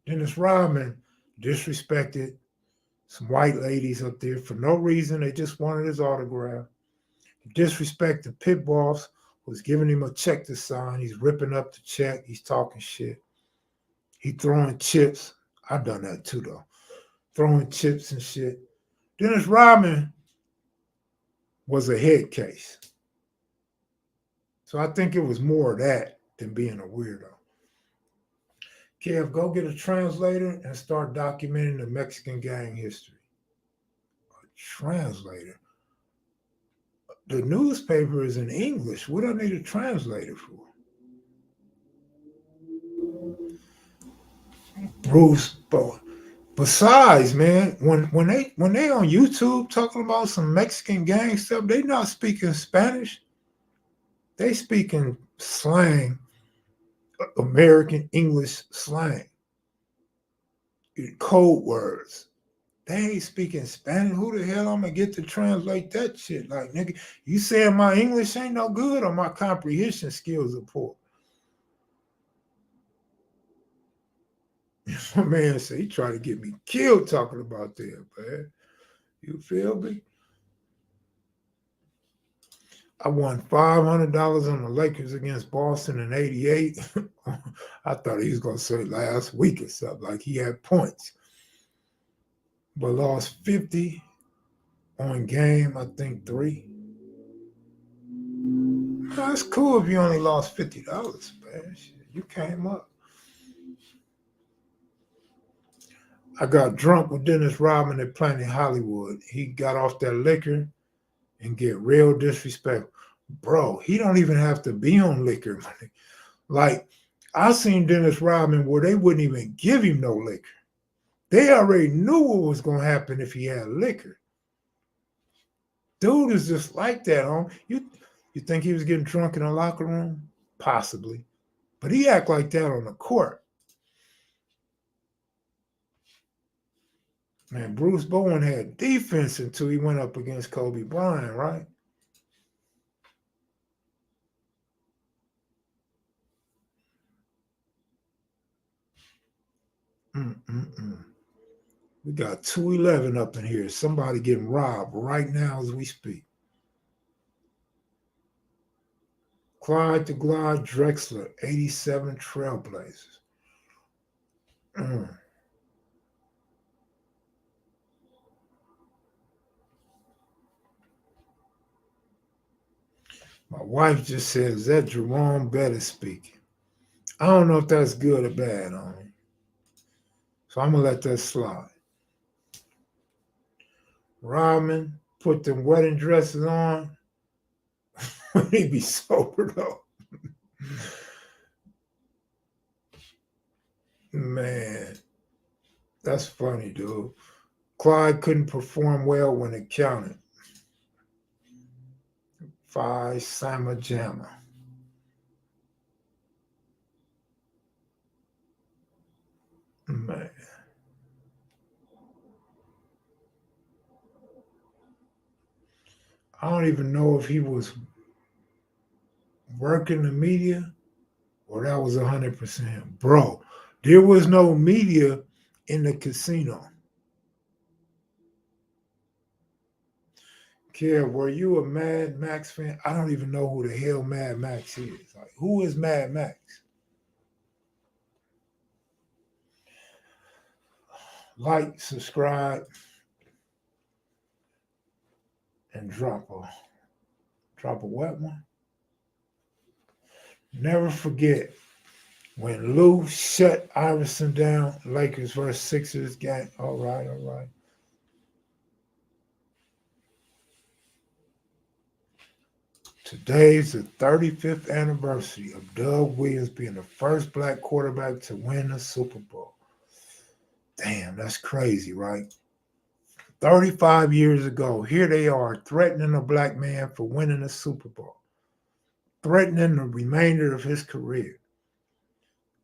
Dennis Rodman disrespected some white ladies up there for no reason. They just wanted his autograph. He disrespected pit boss, was giving him a check to sign. He's ripping up the check. He's talking shit. He throwing chips. I've done that too, though. Throwing chips and shit. Dennis Rodman was a head case. So I think it was more of that than being a weirdo. Kev, go get a translator and start documenting the Mexican gang history. A translator? The newspaper is in English. What do I need a translator for? Bruce Bowen. Besides, man, when they on YouTube talking about some Mexican gang stuff, they not speaking Spanish. They speaking slang, American English slang, code words. They ain't speaking Spanish. Who the hell I'm gonna get to translate that shit? Like, nigga, you saying my English ain't no good or my comprehension skills are poor? My man said he tried to get me killed talking about that, man. You feel me? I won $500 on the Lakers against Boston in '88. I thought he was going to say last week or something, like he had points. But lost 50 on game, I think 3. That's cool if you only lost $50, man. Shit, you came up. I got drunk with Dennis Rodman at Planet Hollywood. He got off that liquor and get real disrespectful. Bro, he don't even have to be on liquor. Like, I seen Dennis Rodman where they wouldn't even give him no liquor. They already knew what was going to happen if he had liquor. Dude is just like that, huh? You think he was getting drunk in the locker room? Possibly. But he act like that on the court. Man, Bruce Bowen had defense until he went up against Kobe Bryant, right? Mm-mm-mm. We got 211 up in here. Somebody getting robbed right now as we speak. Clyde to Glide Drexler, 87 Trailblazers. Mm. My wife just said, is that Jerome Bettis speaking? I don't know if that's good or bad on me. So I'm going to let that slide. Rodman put them wedding dresses on when he be sober, though. Man, that's funny, dude. Clyde couldn't perform well when it counted. Phi Sama Jamma. Man, I don't even know if he was working the media or that was 100% him. Bro, there was no media in the casino. Kev, were you a Mad Max fan? I don't even know who the hell Mad Max is. Like, who is Mad Max? Like, subscribe, and drop a what one? Never forget when Lou shut Iverson down, Lakers versus Sixers game. All right, all right. Today's the 35th anniversary of Doug Williams being the first black quarterback to win the Super Bowl. Damn, that's crazy, right? 35 years ago, here they are threatening a black man for winning the Super Bowl, threatening the remainder of his career.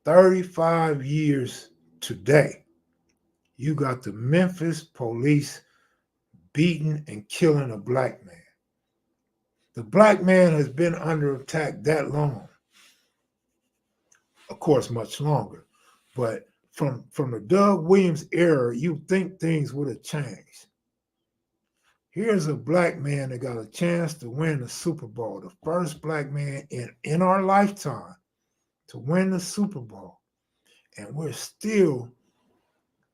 35 years today, you got the Memphis police beating and killing a black man. The black man has been under attack that long, of course, much longer. But from the Doug Williams era, you think things would have changed. Here's a black man that got a chance to win the Super Bowl, the first black man in our lifetime to win the Super Bowl. And we're still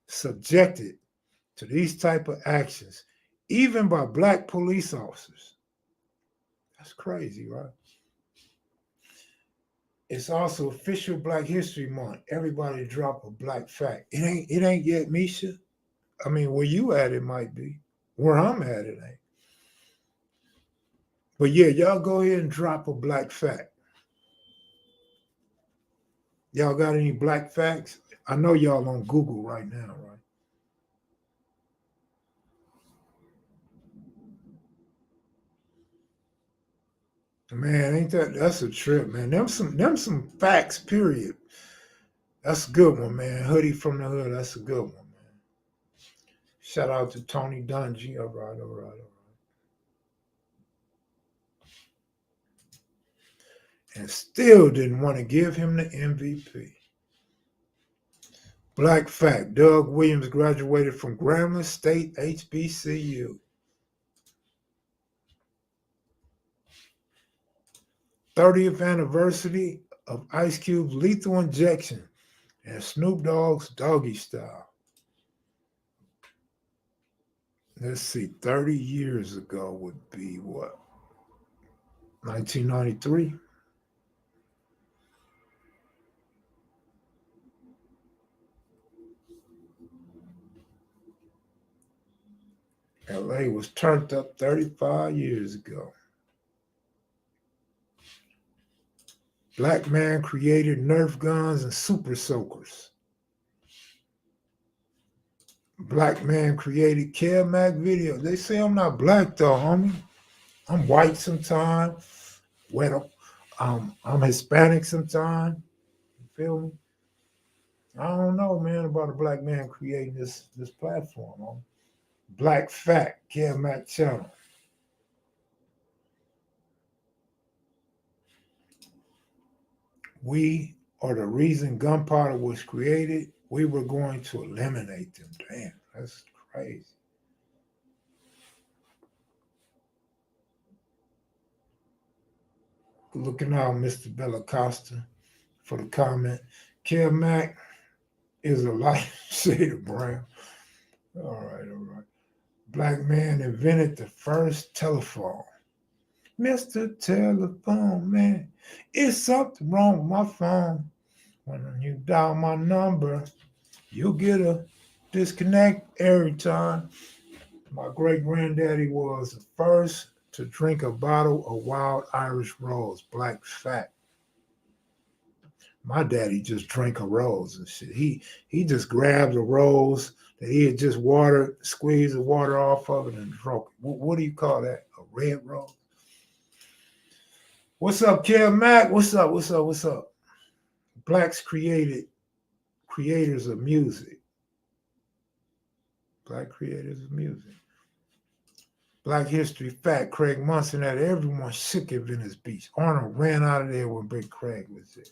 subjected to these type of actions, even by black police officers. That's crazy, right? It's also official Black History Month. Everybody drop a black fact. It ain't yet, Misha. I mean, where you at, it might be. Where I'm at, it ain't. But yeah, y'all go ahead and drop a black fact. Y'all got any black facts? I know y'all on Google right now, right? Man, ain't that's a trip, man. Them some facts, period. That's a good one, man. Hoodie from the hood, that's a good one, man. Shout out to Tony Dungy. All right, all right, all right. And still didn't want to give him the MVP. Black fact, Doug Williams graduated from Grambling State HBCU. 30th anniversary of Ice Cube's Lethal Injection and Snoop Dogg's Doggy Style. Let's see, 30 years ago would be what? 1993? LA was turned up 35 years ago. Black man created Nerf guns and super soakers. Black man created kevmacvideos. They say I'm not black though, homie. I'm white sometimes. Well, I'm Hispanic sometimes. You feel me? I don't know, man, about a black man creating this platform. Homie. Black Fact, Kevmac channel. We are the reason gunpowder was created. We were going to eliminate them. Damn, that's crazy. Looking out, Mr. Bellacosta, for the comment. Kevmac is a light shade of brown. All right, all right. Black man invented the first telephone. Mr. Telephone Man, is something wrong with my phone? When you dial my number, you'll get a disconnect every time. My great granddaddy was the first to drink a bottle of wild Irish rose, Black Fact. My daddy just drank a rose and shit. He just grabbed a rose that he had just watered, squeezed the water off of it and drank it. What do you call that? A red rose? What's up, Kev Mac? What's up? What's up? What's up? Blacks creators of music. Black creators of music. Black History Fact, Craig Munson had everyone shook at Venice Beach. Arnold ran out of there when Big Craig was there.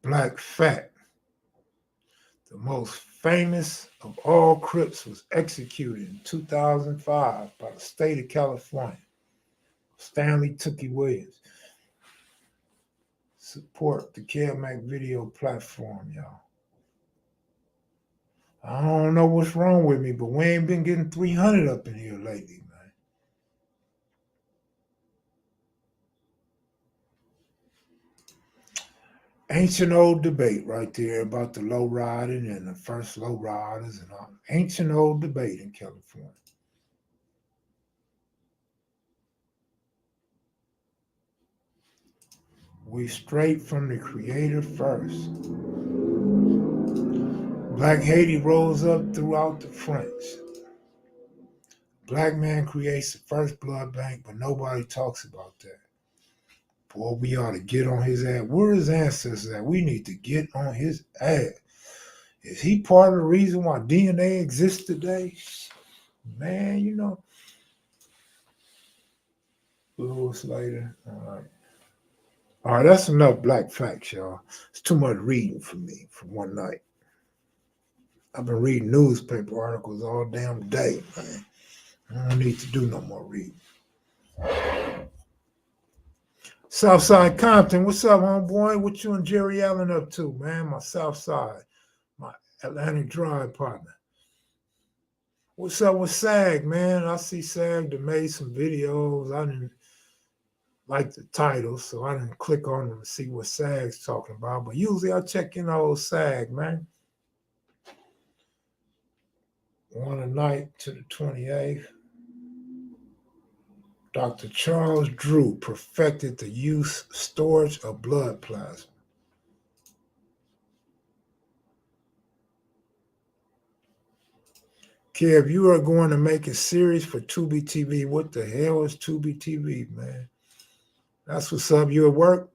Black Fact, the most famous of all Crips, was executed in 2005 by the state of California. Stanley Tookie Williams. Support the kevmacvideo platform, y'all. I don't know what's wrong with me, but we ain't been getting 300 up in here lately, man. Ancient old debate right there about the low riding and the first low riders and all. Ancient old debate in California. We straight from the creator first. Black Haiti rose up throughout the French. Black man creates the first blood bank, but nobody talks about that. Boy, we ought to get on his ass. Where his ancestors at? We need to get on his ass. Is he part of the reason why DNA exists today? Man, you know. Lewis later. All right. All right, that's enough black facts, y'all. It's too much reading for me for one night. I've been reading newspaper articles all damn day, man. I don't need to do no more reading. Southside Compton, what's up, homeboy? What you and Jerry Allen up to, man? My Southside, my Atlantic Drive partner. What's up with SAG, man? I see SAG that made some videos. I didn't like the title, so I didn't click on them to see what SAG's talking about. But usually I check in old SAG, man. One a night to the 28th. Dr. Charles Drew perfected the use storage of blood plasma. Kev, you are going to make a series for Tubi TV. What the hell is Tubi TV, man? That's what's up. You at work?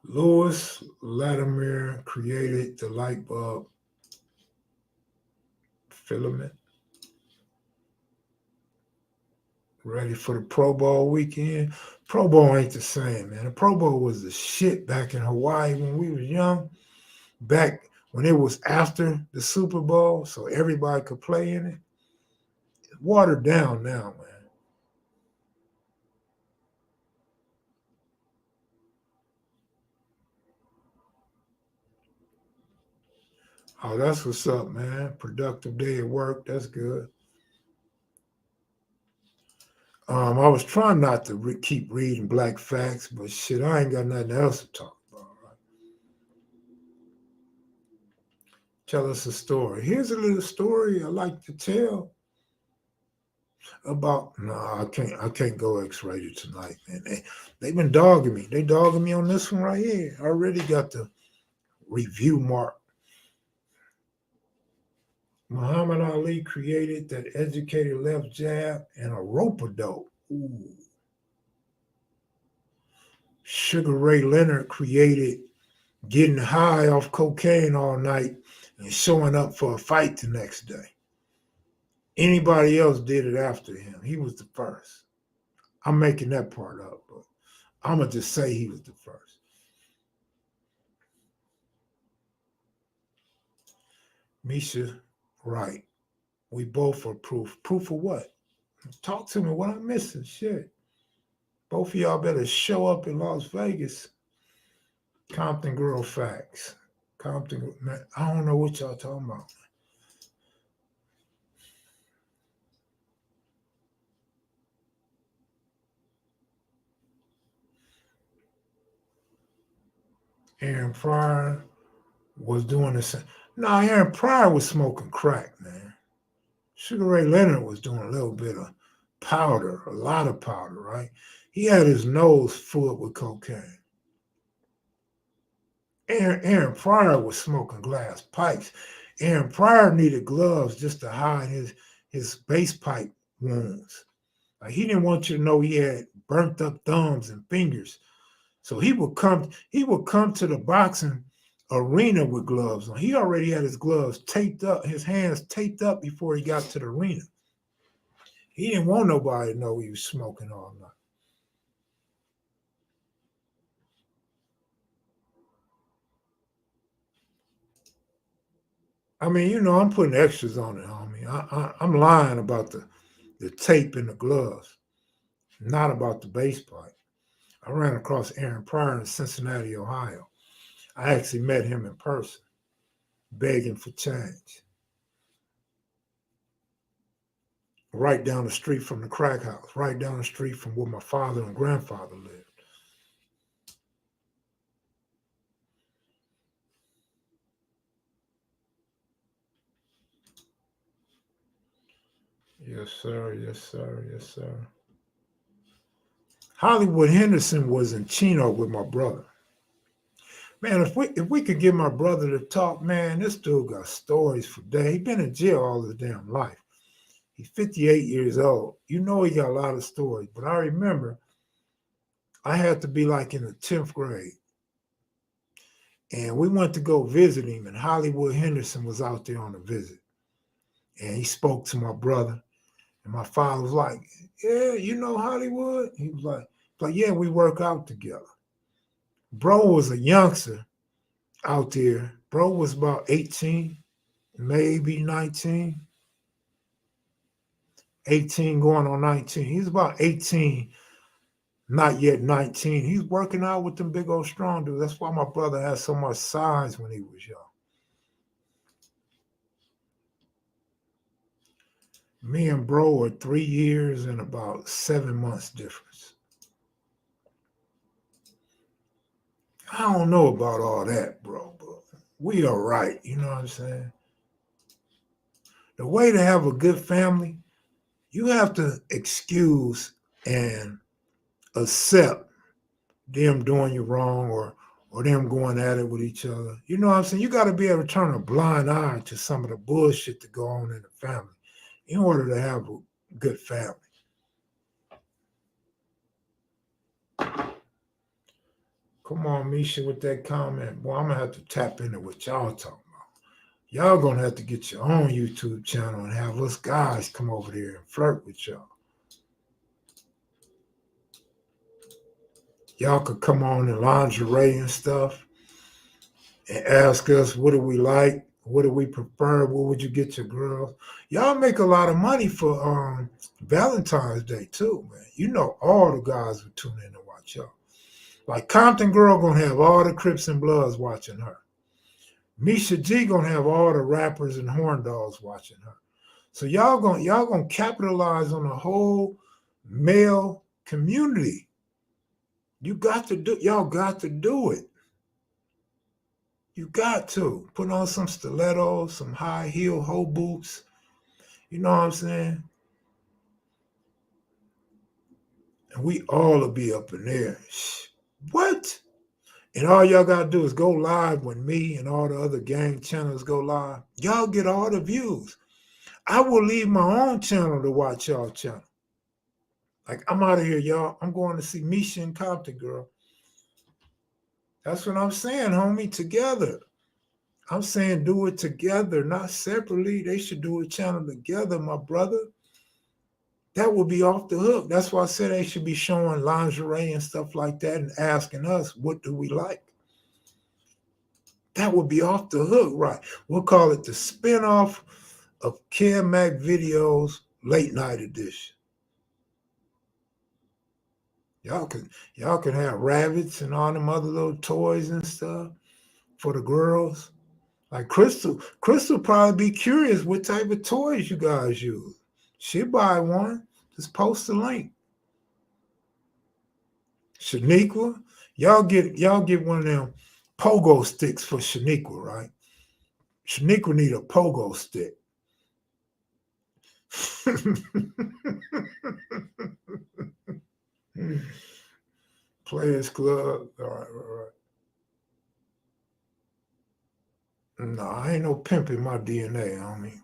Louis Latimer created the light bulb filament. Ready for the Pro Bowl weekend? Pro Bowl ain't the same, man. The Pro Bowl was the shit back in Hawaii when we was young. Back when it was after the Super Bowl, so everybody could play in it. It's watered down now, man. Oh, that's what's up, man. Productive day at work. That's good. I was trying not to keep reading black facts, but shit, I ain't got nothing else to talk about. Right? tell us a story. Here's a little story I like to tell about. No, I can't go X-rated tonight, man. They've been dogging me. They dogging me on this one right here. I already got the review mark. Muhammad Ali created that educated left jab and a rope-a-dope. Ooh. Sugar Ray Leonard created getting high off cocaine all night and showing up for a fight the next day. Anybody else did it after him. He was the first. I'm making that part up, but I'm going to just say he was the first. Misha, right. We both are proof. Proof of what? Talk to me. What I'm missing? Shit. Both of y'all better show up in Las Vegas. Compton Girl Facts. Compton, man, I don't know what y'all talking about. Aaron Pryor was doing the same. No, Aaron Pryor was smoking crack, man. Sugar Ray Leonard was doing a little bit of powder, a lot of powder, right? He had his nose full with cocaine. Aaron Pryor was smoking glass pipes. Aaron Pryor needed gloves just to hide his base pipe wounds. Like he didn't want you to know he had burnt up thumbs and fingers. So he would come to the boxing arena with gloves on. He already had his gloves taped up, his hands taped up before he got to the arena. He didn't want nobody to know he was smoking all night. I mean, I'm putting extras on it, homie. I'm lying about the tape and the gloves, not about the base pipe. I ran across Aaron Pryor in Cincinnati, Ohio. I actually met him in person, begging for change. Right down the street from the crack house, right down the street from where my father and grandfather lived. Yes, sir. Yes, sir. Yes, sir. Hollywood Henderson was in Chino with my brother. Man, if we could get my brother to talk, man, this dude got stories for days. He been in jail all his damn life. He's 58 years old. You know he got a lot of stories, but I remember I had to be like in the 10th grade. And we went to go visit him, and Hollywood Henderson was out there on a visit. And he spoke to my brother. And my father was like, "Yeah, you know Hollywood?" He was like, "Yeah, we work out together." Bro was a youngster out there. Bro was about 18, maybe 19, 18 going on 19. He's about 18, not yet 19. He's working out with them big old strong dudes. That's why my brother had so much size when he was young. Me and bro are 3 years and about 7 months difference. I don't know about all that, bro, but we are right. You know what I'm saying? The way to have a good family, you have to excuse and accept them doing you wrong or them going at it with each other. You know what I'm saying? You got to be able to turn a blind eye to some of the bullshit that go on in the family in order to have a good family. Come on, Misha, with that comment. Boy, I'm gonna have to tap into what y'all talking about. Y'all gonna have to get your own YouTube channel and have us guys come over there and flirt with y'all. Y'all could come on in lingerie and stuff and ask us what do we like, what do we prefer, what would you get your girls. Y'all make a lot of money for Valentine's Day too, man. You know all the guys will tune in to watch y'all. Like Compton Girl gonna have all the Crips and Bloods watching her. Misha G gonna have all the rappers and horn dogs watching her. So y'all gonna capitalize on the whole male community. Y'all got to do it. You got to put on some stilettos, some high heel hoe boots. You know what I'm saying? And we all will be up in there. What? And all y'all gotta do is go live when me and all the other gang channels go live. Y'all get all the views. I will leave my own channel to watch y'all channel. Like, I'm out of here, y'all. I'm going to see Misha and Compton Girl. That's what I'm saying, homie. Together. I'm saying do it together, not separately. They should do a channel together, my brother. That would be off the hook. That's why I said they should be showing lingerie and stuff like that and asking us, what do we like? That would be off the hook, right? We'll call it the spinoff of kevmacvideos late night edition. Y'all can have rabbits and all them other little toys and stuff for the girls. Like Crystal probably be curious what type of toys you guys use. She'll buy one. Just post the link. Shaniqua, y'all get one of them pogo sticks for Shaniqua, right? Shaniqua need a pogo stick. Players Club. All right. No, I ain't no pimp in my DNA, homie.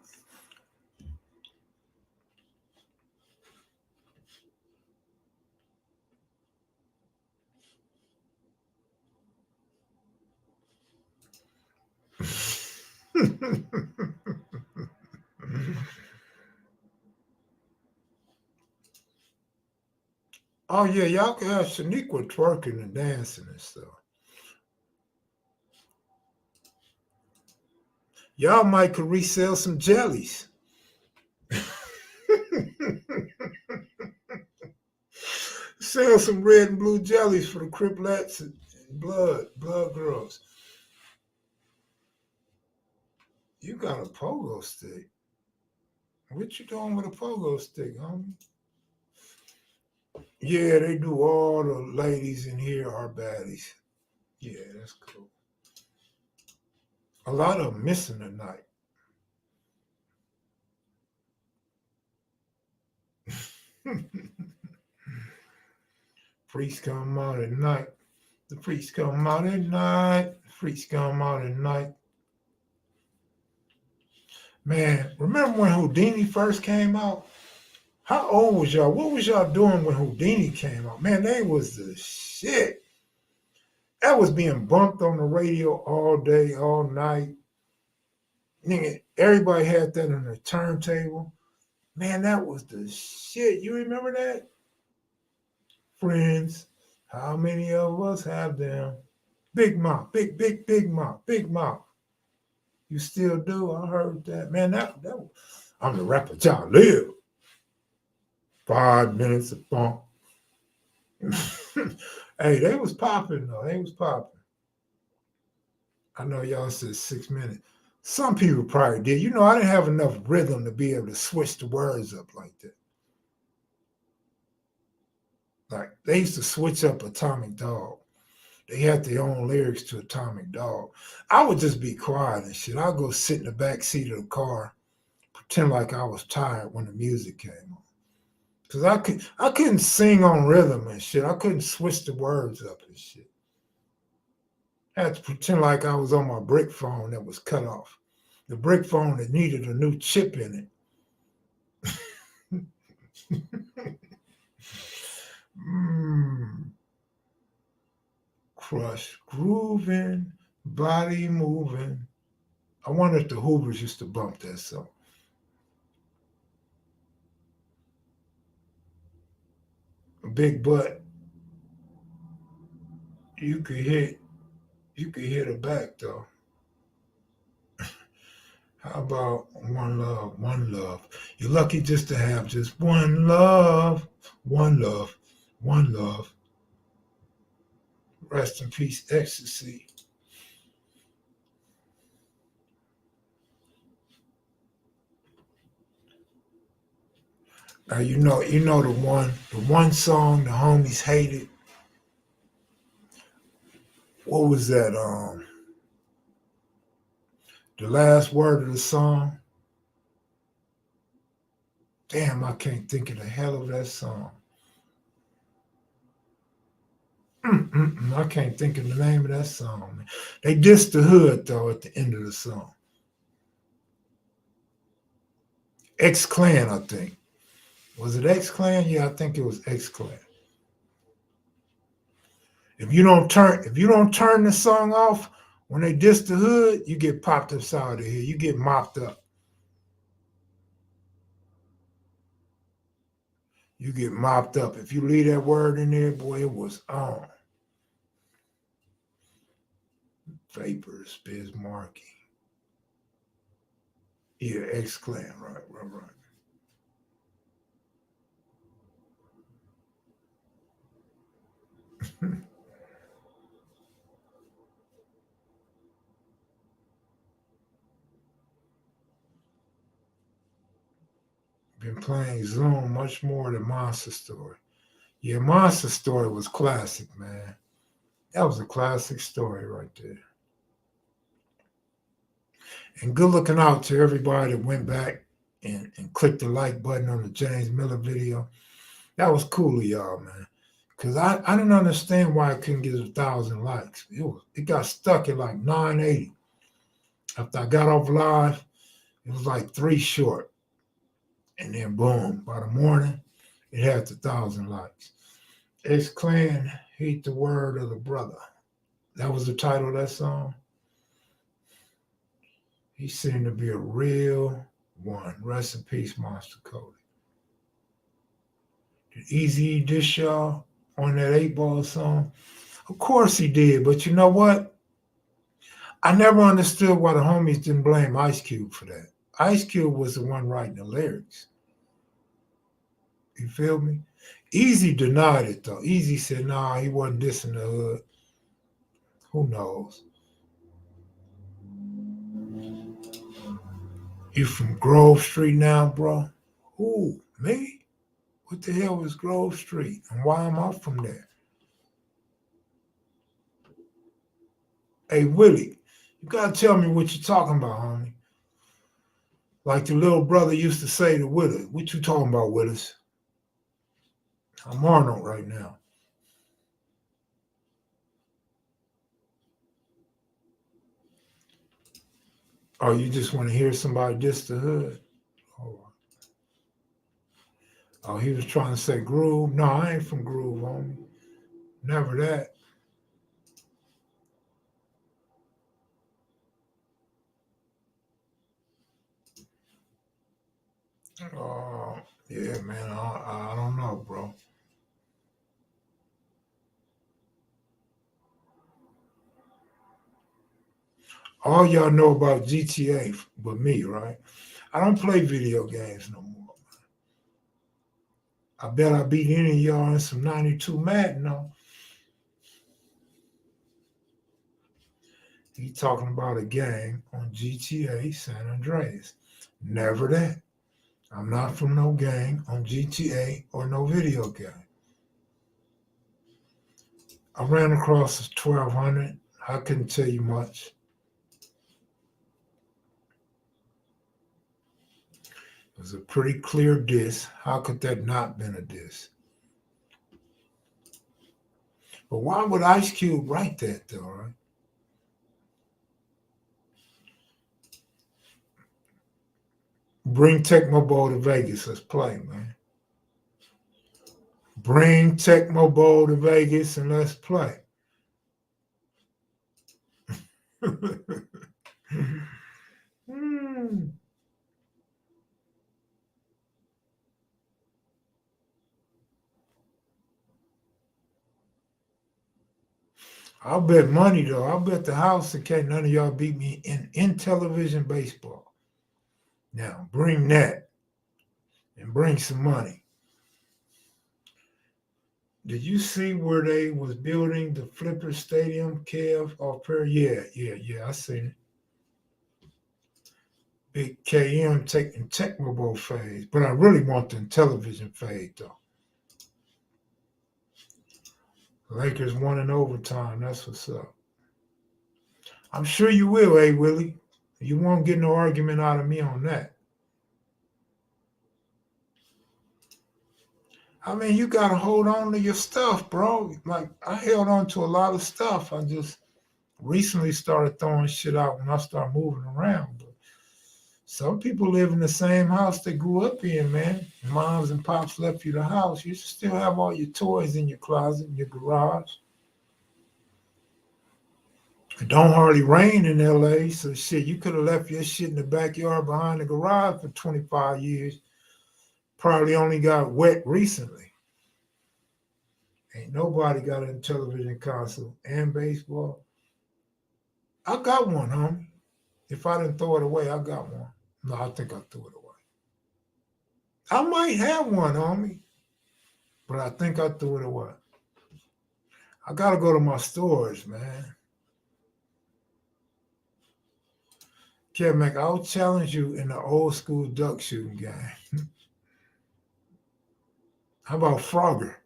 Oh yeah, y'all can have Shaniqua twerking and dancing and stuff. Y'all might could resell some jellies. Sell some red and blue jellies for the Criplets and blood girls. You got a pogo stick. What you doing with a pogo stick, homie? Yeah, they do. All the ladies in here are baddies. Yeah, that's cool. A lot of them missing tonight. Freaks come out at night. The freaks come out at night. The freaks come out at night. Man, remember when Houdini first came out? How old was y'all? What was y'all doing when Houdini came out? Man, they was the shit. That was being bumped on the radio all day, all night. Nigga, everybody had that on their turntable. Man, that was the shit. You remember that? Friends, how many of us have them? Big mouth, big mouth. You still do? I heard that. Man, that I'm the rapper y'all live. 5 minutes of funk. Hey, they was popping though. They was popping. I know y'all said 6 minutes. Some people probably did. You know, I didn't have enough rhythm to be able to switch the words up like that. Like they used to switch up Atomic Dog. They had their own lyrics to Atomic Dog. I would just be quiet and shit. I'd go sit in the back seat of the car, pretend like I was tired when the music came on. Cause I couldn't sing on rhythm and shit. I couldn't switch the words up and shit. I had to pretend like I was on my brick phone that was cut off. The brick phone that needed a new chip in it. Crush, grooving, body moving. I wonder if the Hoovers used to bump that song. A big butt. You could hit a back though. How about one love, one love? You're lucky just to have just one love, one love, one love. Rest in peace, ecstasy. Now you know the one song the homies hated. What was that? The last word of the song. Damn, I can't think of the hell of that song. I can't think of the name of that song. Man. They dissed the hood though at the end of the song. X Clan, I think. Was it X Clan? Yeah, I think it was X Clan. If you don't turn the song off when they diss the hood, you get popped upside the head. You get mopped up. You get mopped up. If you leave that word in there, boy, it was on. Vapors, Bismarcky. Yeah, X Clan, right. Been playing Zoom much more than Monster Story. Yeah, Monster Story was classic, man. That was a classic story right there. And good looking out to everybody that went back and clicked the like button on the James Miller video. That was cool of y'all, man. Cause I didn't understand why I couldn't get 1,000 likes. It got stuck at like 980. After I got off live, it was like 3 short. And then boom, by the morning, it had 1,000 likes. X Clan hate the word of the brother. That was the title of that song. He seemed to be a real one. Rest in peace, Monster Cody. Did Easy dish y'all on that 8 Ball song? Of course he did, but you know what? I never understood why the homies didn't blame Ice Cube for that. Ice Cube was the one writing the lyrics. You feel me? Easy denied it though. Easy said, nah, he wasn't dissing the hood. Who knows? You from Grove Street now, bro? Who? Me? What the hell is Grove Street? And why am I from there? Hey, Willie, you gotta tell me what you're talking about, homie. Like the little brother used to say to Willis. What you talking about, Willis? I'm Arnold right now. Oh, you just want to hear somebody diss the hood? Oh, he was trying to say Groove. No, I ain't from Groove, homie. Never that. Oh, yeah, man. I don't know, bro. All y'all know about GTA but me, right? I don't play video games no more. I bet I beat any of y'all in some 92 Madden, though. He talking about a gang on GTA San Andreas. Never that. I'm not from no gang on GTA or no video game. I ran across a 1200. I couldn't tell you much. It was a pretty clear diss. How could that not been a diss? But why would Ice Cube write that though, right? Bring Tecmo Bowl to Vegas. Let's play, man. Bring Tecmo Bowl to Vegas and let's play. Hmm. I'll bet money though. I'll bet the house that can't none of y'all beat me in television baseball. Now bring that and bring some money. Did you see where they was building the Flipper Stadium, Kev off Prairie? Yeah. I seen it. Big KM taking Tecmo Bowl phase, but I really want the television phase though. Lakers won in overtime. That's what's up. I'm sure you will, Willie. You won't get no argument out of me on that. I mean, you got to hold on to your stuff, bro. Like, I held on to a lot of stuff. I just recently started throwing shit out when I started moving around. But some people live in the same house they grew up in, man. Moms and pops left you the house. You should still have all your toys in your closet, in your garage. It don't hardly rain in LA, so shit, you could have left your shit in the backyard behind the garage for 25 years. Probably only got wet recently. Ain't nobody got a television console and baseball. I got one, homie. If I didn't throw it away, I got one. No, I think I threw it away. I might have one, homie, but I think I threw it away. I gotta go to my storage, man. Kevin, I'll challenge you in the old school duck shooting game. How about Frogger?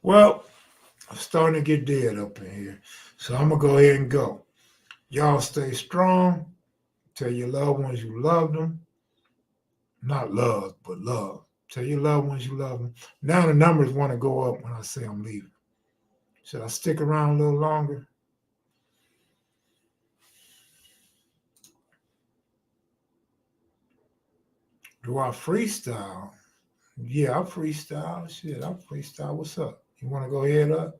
Well, I'm starting to get dead up in here. So I'm going to go ahead and go. Y'all stay strong. Tell your loved ones you love them. Not love, but love. Tell your loved ones you love them. Now the numbers want to go up when I say I'm leaving. Should I stick around a little longer? Do I freestyle? Yeah, I freestyle. Shit, I freestyle. What's up? You want to go head up?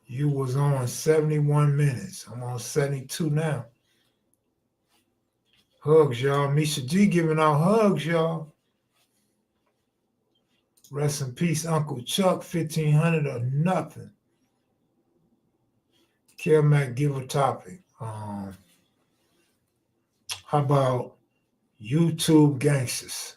You was on 71 minutes. I'm on 72 now. Hugs, y'all. Misha G giving out hugs, y'all. Rest in peace, Uncle Chuck. 1,500 or nothing. Kev Mac, give a topic. How about YouTube gangsters?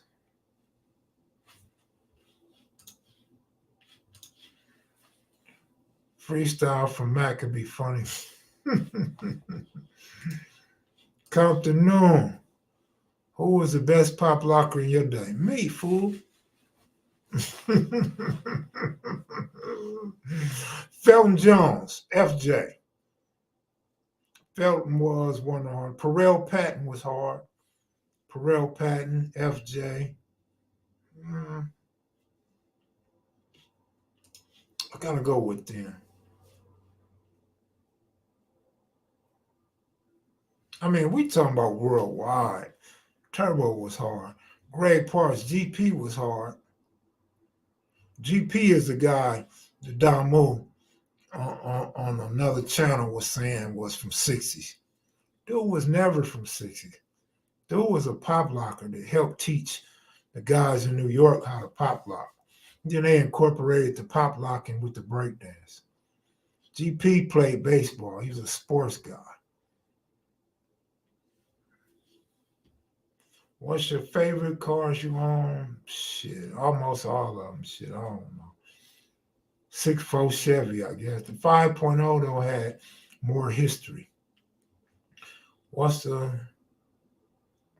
Freestyle from Mac could be funny. Compton Noon. Who was the best pop locker in your day? Me, fool. Felton Jones, FJ. Felton was one hard. Perel Patton was hard. Perel Patton, FJ. I gotta go with them. I mean, we talking about worldwide. Turbo was hard. Greg Parks, GP was hard. GP is the guy that Damu on another channel was saying was from 60s. Dude was never from 60s. Dude was a pop locker that helped teach the guys in New York how to pop lock. Then they incorporated the pop locking with the breakdance. GP played baseball. He was a sports guy. What's your favorite cars you own? Shit, almost all of them. Shit, I don't know. 6.4 Chevy, I guess. The 5.0 though had more history. What's the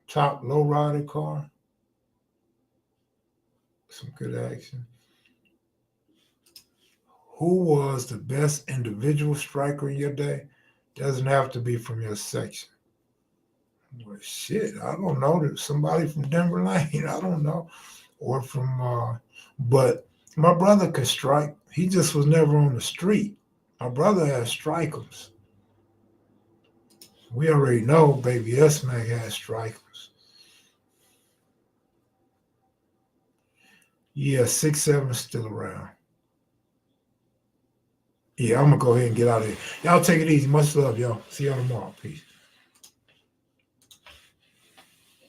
top lowrider car? Some good action. Who was the best individual striker in your day? Doesn't have to be from your section. Well, shit, I don't know. There's somebody from Denver Lane. I don't know. Or from, but my brother could strike. He just was never on the street. My brother had strikers. We already know Baby S-Mac had strikers. Yeah, 6'7" still around. Yeah, I'm going to go ahead and get out of here. Y'all take it easy. Much love, y'all. See y'all tomorrow. Peace.